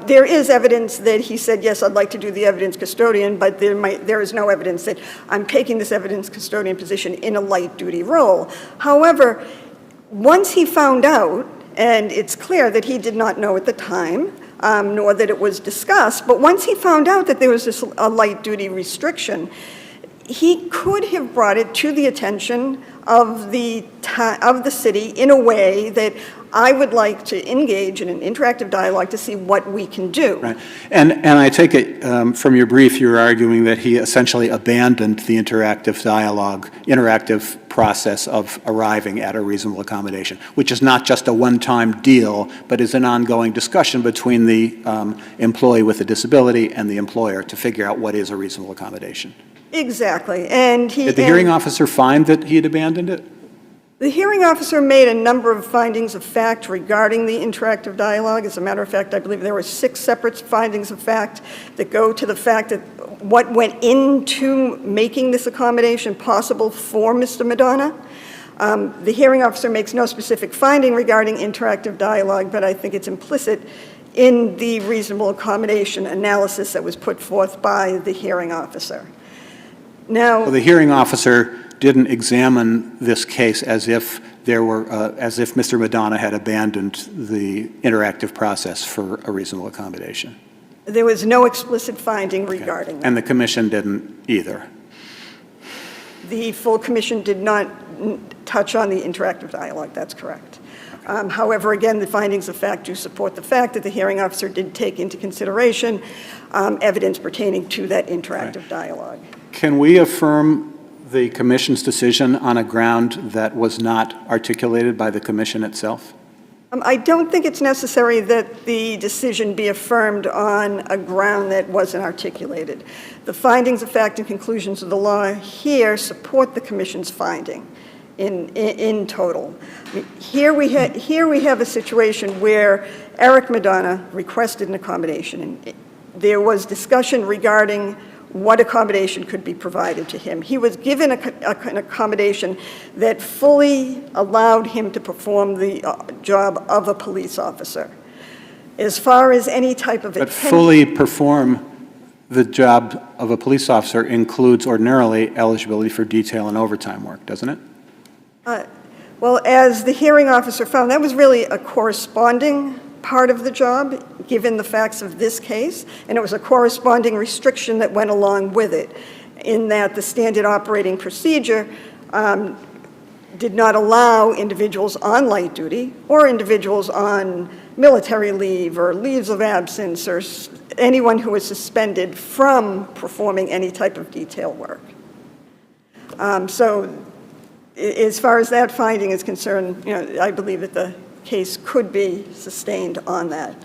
K: There is evidence that he said, yes, I'd like to do the evidence custodian, but there is no evidence that I'm taking this evidence custodian position in a light-duty role. However, once he found out, and it's clear that he did not know at the time, nor that it was discussed, but once he found out that there was a light-duty restriction, he could have brought it to the attention of the city in a way that I would like to engage in an interactive dialogue to see what we can do.
B: Right. And I take it from your brief, you're arguing that he essentially abandoned the interactive dialogue, interactive process of arriving at a reasonable accommodation, which is not just a one-time deal, but is an ongoing discussion between the employee with a disability and the employer to figure out what is a reasonable accommodation.
K: Exactly. And
B: did the hearing officer find that he had abandoned it?
K: The hearing officer made a number of findings of fact regarding the interactive dialogue. As a matter of fact, I believe there were 6 separate findings of fact that go to the fact that what went into making this accommodation possible for Mr. Madonna. The hearing officer makes no specific finding regarding interactive dialogue, but I think it's implicit in the reasonable accommodation analysis that was put forth by the hearing officer. Now,
B: well, the hearing officer didn't examine this case as if Mr. Madonna had abandoned the interactive process for a reasonable accommodation.
K: there was no explicit finding regarding that.
B: And the commission didn't either?
K: The full commission did not touch on the interactive dialogue, that's correct. However, again, the findings of fact do support the fact that the hearing officer did take into consideration evidence pertaining to that interactive dialogue.
B: Can we affirm the commission's decision on a ground that was not articulated by the commission itself?
K: I don't think it's necessary that the decision be affirmed on a ground that wasn't articulated. The findings of fact and conclusions of the law here support the commission's finding in total. Here we have a situation where Eric Madonna requested an accommodation, and there was discussion regarding what accommodation could be provided to him. He was given an accommodation that fully allowed him to perform the job of a police officer. As far as any type of...
B: But fully perform the job of a police officer includes ordinarily eligibility for detail and overtime work, doesn't it?
K: Well, as the hearing officer found, that was really a corresponding part of the job, given the facts of this case, and it was a corresponding restriction that went along with it, in that the standard operating procedure did not allow individuals on light duty or individuals on military leave or leaves of absence or anyone who was suspended from performing any type of detail work. So as far as that finding is concerned, I believe that the case could be sustained on that.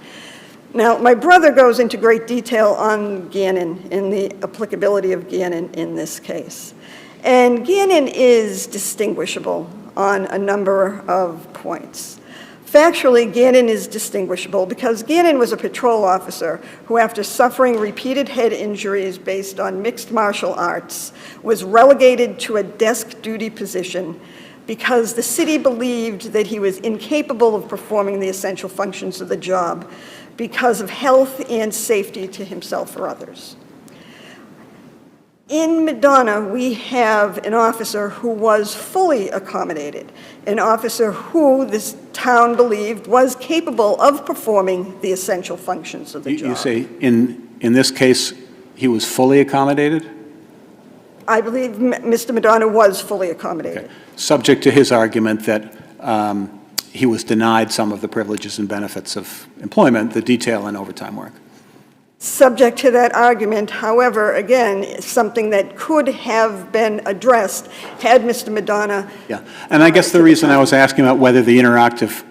K: Now, my brother goes into great detail on Gannon and the applicability of Gannon in this case. And Gannon is distinguishable on a number of points. Factually, Gannon is distinguishable because Gannon was a patrol officer who, after suffering repeated head injuries based on mixed martial arts, was relegated to a desk duty position because the city believed that he was incapable of performing the essential functions of the job because of health and safety to himself or others. In Madonna, we have an officer who was fully accommodated, an officer who this town believed was capable of performing the essential functions of the job.
B: You say in this case, he was fully accommodated?
K: I believe Mr. Madonna was fully accommodated.
B: Okay. Subject to his argument that he was denied some of the privileges and benefits of employment, the detail and overtime work.
K: Subject to that argument, however, again, something that could have been addressed had Mr. Madonna.
B: Yeah, and I guess the reason I was asking about whether the interactive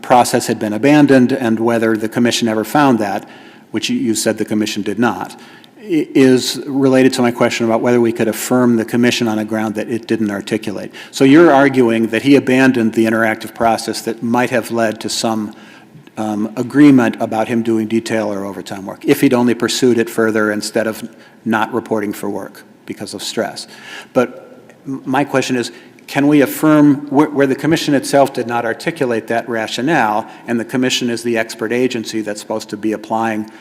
B: process had been abandoned and whether the commission ever found that, which you said the commission did not, is related to my question about whether we could affirm the commission on a ground that it didn't articulate. So you're arguing that he abandoned the interactive process that might have led to some agreement about him doing detail or overtime work, if he'd only pursued it further instead of not reporting for work because of stress. But my question is, can we affirm where the commission itself did not articulate that rationale, and the commission is the expert agency that's supposed to be applying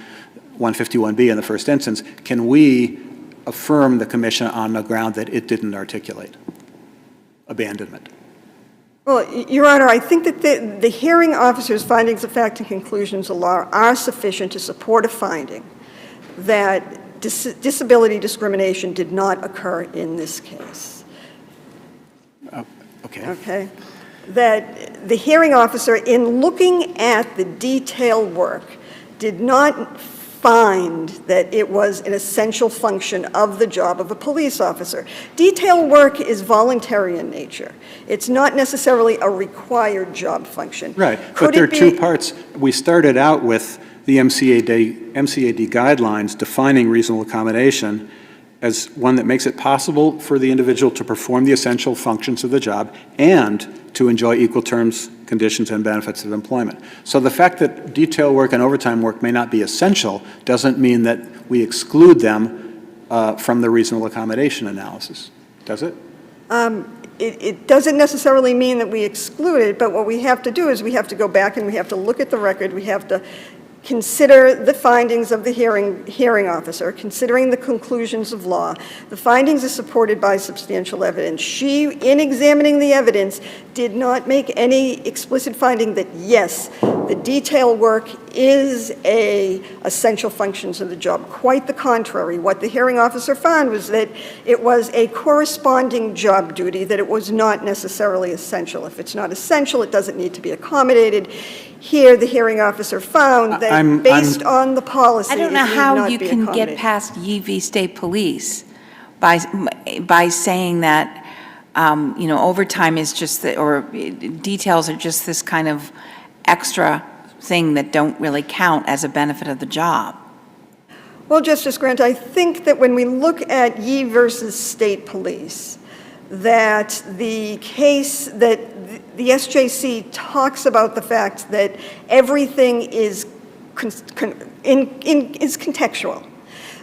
B: 151B in the first instance, can we affirm the commission on the ground that it didn't articulate abandonment?
K: Well, Your Honor, I think that the hearing officer's findings of fact and conclusions of law are sufficient to support a finding that disability discrimination did not occur in this case.
B: Okay.
K: Okay? That the hearing officer, in looking at the detailed work, did not find that it was an essential function of the job of a police officer. Detail work is voluntary in nature. It's not necessarily a required job function.
B: Right, but there are two parts. We started out with the MCAD guidelines defining reasonable accommodation as one that makes it possible for the individual to perform the essential functions of the job and to enjoy equal terms, conditions, and benefits of employment. So the fact that detail work and overtime work may not be essential doesn't mean that we exclude them from the reasonable accommodation analysis, does it?
K: It doesn't necessarily mean that we exclude it, but what we have to do is we have to go back and we have to look at the record. We have to consider the findings of the hearing officer, considering the conclusions of law. The findings are supported by substantial evidence. She, in examining the evidence, did not make any explicit finding that, yes, the detail work is an essential functions of the job. Quite the contrary. What the hearing officer found was that it was a corresponding job duty, that it was not necessarily essential. If it's not essential, it doesn't need to be accommodated. Here, the hearing officer found that based on the policy,
E: I don't know how you can get past Yee v. State Police by saying that, you know, overtime is just, or details are just this kind of extra thing that don't really count as a benefit of the job.
K: Well, Justice Grant, I think that when we look at Yee versus State Police, that the case that the SJC talks about the fact that everything is contextual,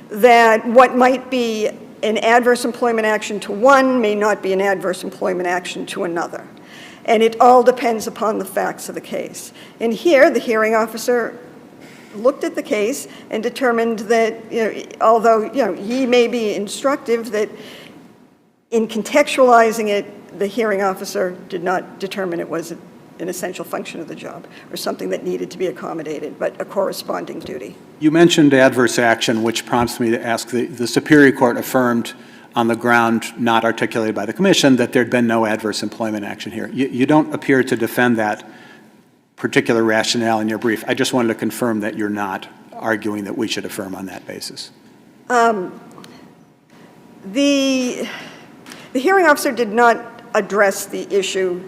K: that what might be an adverse employment action to one may not be an adverse employment action to another. And it all depends upon the facts of the case. And here, the hearing officer looked at the case and determined that, you know, although, you know, Yee may be instructive, that in contextualizing it, the hearing officer did not determine it was an essential function of the job or something that needed to be accommodated, but a corresponding duty.
B: You mentioned adverse action, which prompts me to ask, the Superior Court affirmed on the ground not articulated by the Commission that there'd been no adverse employment action here. You don't appear to defend that particular rationale in your brief. I just wanted to confirm that you're not arguing that we should affirm on that basis.
K: The hearing officer did not address the issue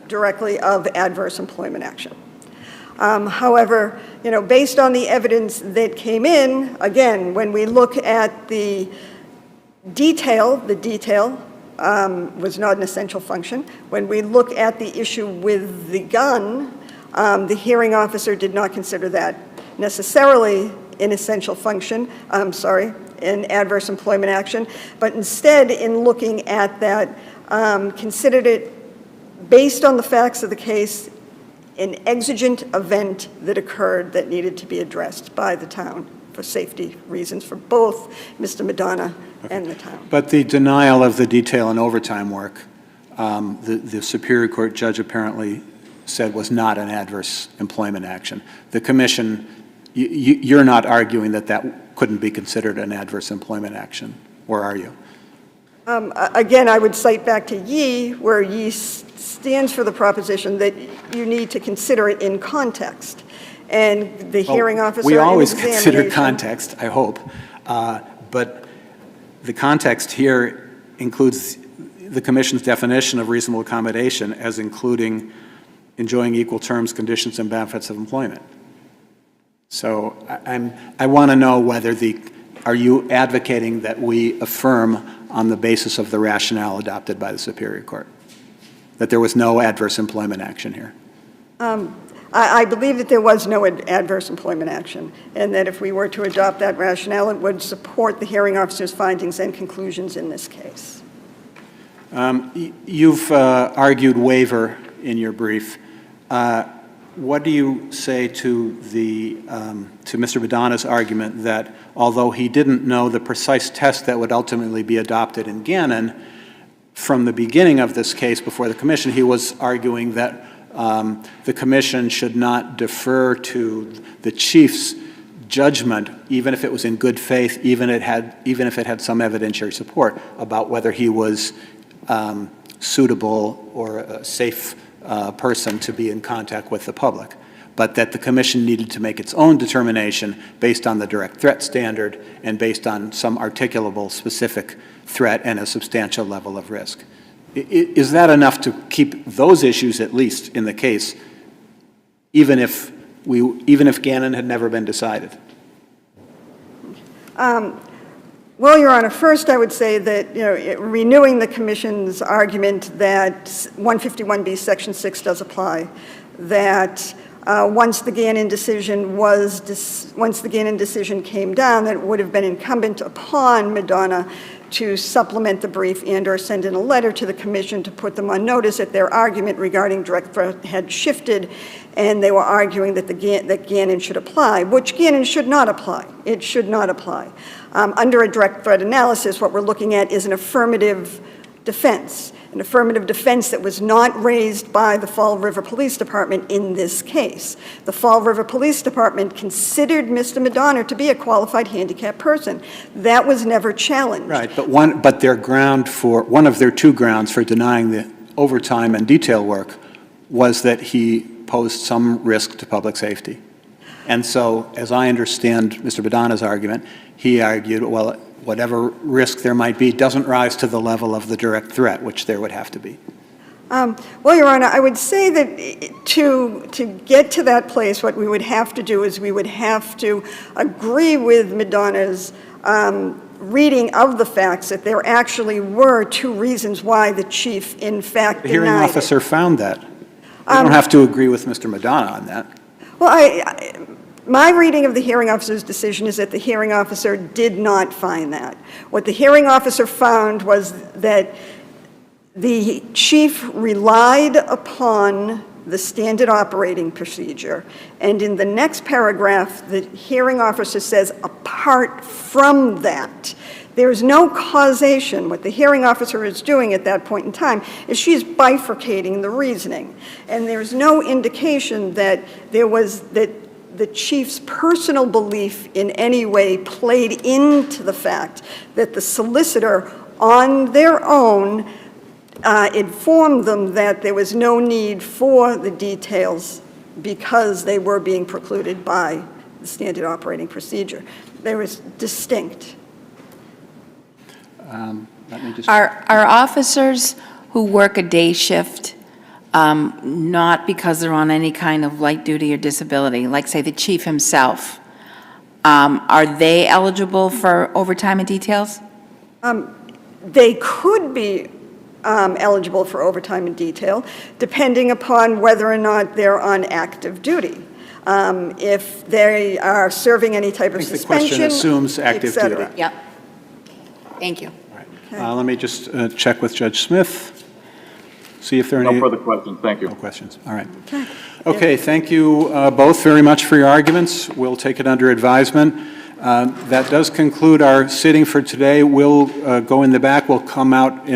K: directly of adverse employment action. However, you know, based on the evidence that came in, again, when we look at the detail was not an essential function. When we look at the issue with the gun, the hearing officer did not consider that necessarily an essential function, an adverse employment action, but instead, in looking at that, considered it, based on the facts of the case, an exigent event that occurred that needed to be addressed by the town for safety reasons for both Mr. Madonna and the town.
B: But the denial of the detail and overtime work, the Superior Court judge apparently said was not an adverse employment action. The commission, you're not arguing that that couldn't be considered an adverse employment action, or are you?
K: Again, I would cite back to Yee, where Yee stands for the proposition that you need to consider it in context. And the hearing officer
B: We always
K: in
B: consider
K: examination-
B: context, I hope. But the context here includes the commission's definition of reasonable accommodation as including enjoying equal terms, conditions, and benefits of employment. So I want to know whether are you advocating that we affirm on the basis of the rationale adopted by the Superior Court, that there was no adverse employment action here?
K: I believe that there was no adverse employment action, and that if we were to adopt that rationale, it would support the hearing officer's findings and conclusions in this case.
B: You've argued waiver in your brief. What do you say to Mr. Madonna's argument that although he didn't know the precise test that would ultimately be adopted in Gannon, from the beginning of this case before the commission, he was arguing that the commission should not defer to the chief's judgment, even if it was in good faith, even if it had some evidentiary support about whether he was suitable or a safe person to be in contact with the public, but that the commission needed to make its own determination based on the direct threat standard and based on some articulable specific threat and a substantial level of risk. Is that enough to keep those issues at least in the case, even if Gannon had never been decided?
K: Well, Your Honor, first I would say that, renewing the commission's argument that 151B Section 6 does apply, that once the Gannon decision came down, that it would have been incumbent upon Madonna to supplement the brief and/or send in a letter to the commission to put them on notice that their argument regarding direct threat had shifted, and they were arguing that that Gannon should apply, which Gannon should not apply. It should not apply. Under a direct threat analysis, what we're looking at is an affirmative defense that was not raised by the Fall River Police Department in this case. The Fall River Police Department considered Mr. Madonna to be a qualified handicapped person. That was never challenged.
B: Right, but one of their two grounds for denying the overtime and detail work was that he posed some risk to public safety. And so, as I understand Mr. Madonna's argument, he argued, well, whatever risk there might be doesn't rise to the level of the direct threat, which there would have to be.
K: Well, Your Honor, I would say that to get to that place, what we would have to do is we would have to agree with Madonna's reading of the facts that there actually were two reasons why the chief, in fact,
B: The hearing
K: denied
B: officer
K: it.
B: found that. You don't have to agree with Mr. Madonna on that.
K: Well, my reading of the hearing officer's decision is that the hearing officer did not find that. What the hearing officer found was that the chief relied upon the standard operating procedure, and in the next paragraph, the hearing officer says, apart from that, there is no causation. What the hearing officer is doing at that point in time is she's bifurcating the reasoning, and there's no indication that the chief's personal belief in any way played into the fact that the solicitor on their own informed them that there was no need for the details because they were being precluded by the standard operating procedure. They were distinct.
B: Let me just...
E: Are officers who work a day shift not because they're on any kind of light duty or disability, like, say, the chief himself, are they eligible for overtime and details?
K: They could be eligible for overtime and detail, depending upon whether or not they're on active duty. If they are serving any type of suspension,
B: the question assumes active
K: et cetera.
B: duty.
E: Yep. Thank you.
B: All right. Let me just check with Judge Smith, see if there are any...
D: No further questions, thank you.
B: No questions, all right. Okay, thank you both very much for your arguments. We'll take it under advisement. That does conclude our sitting for today. We'll go in the back. We'll come out in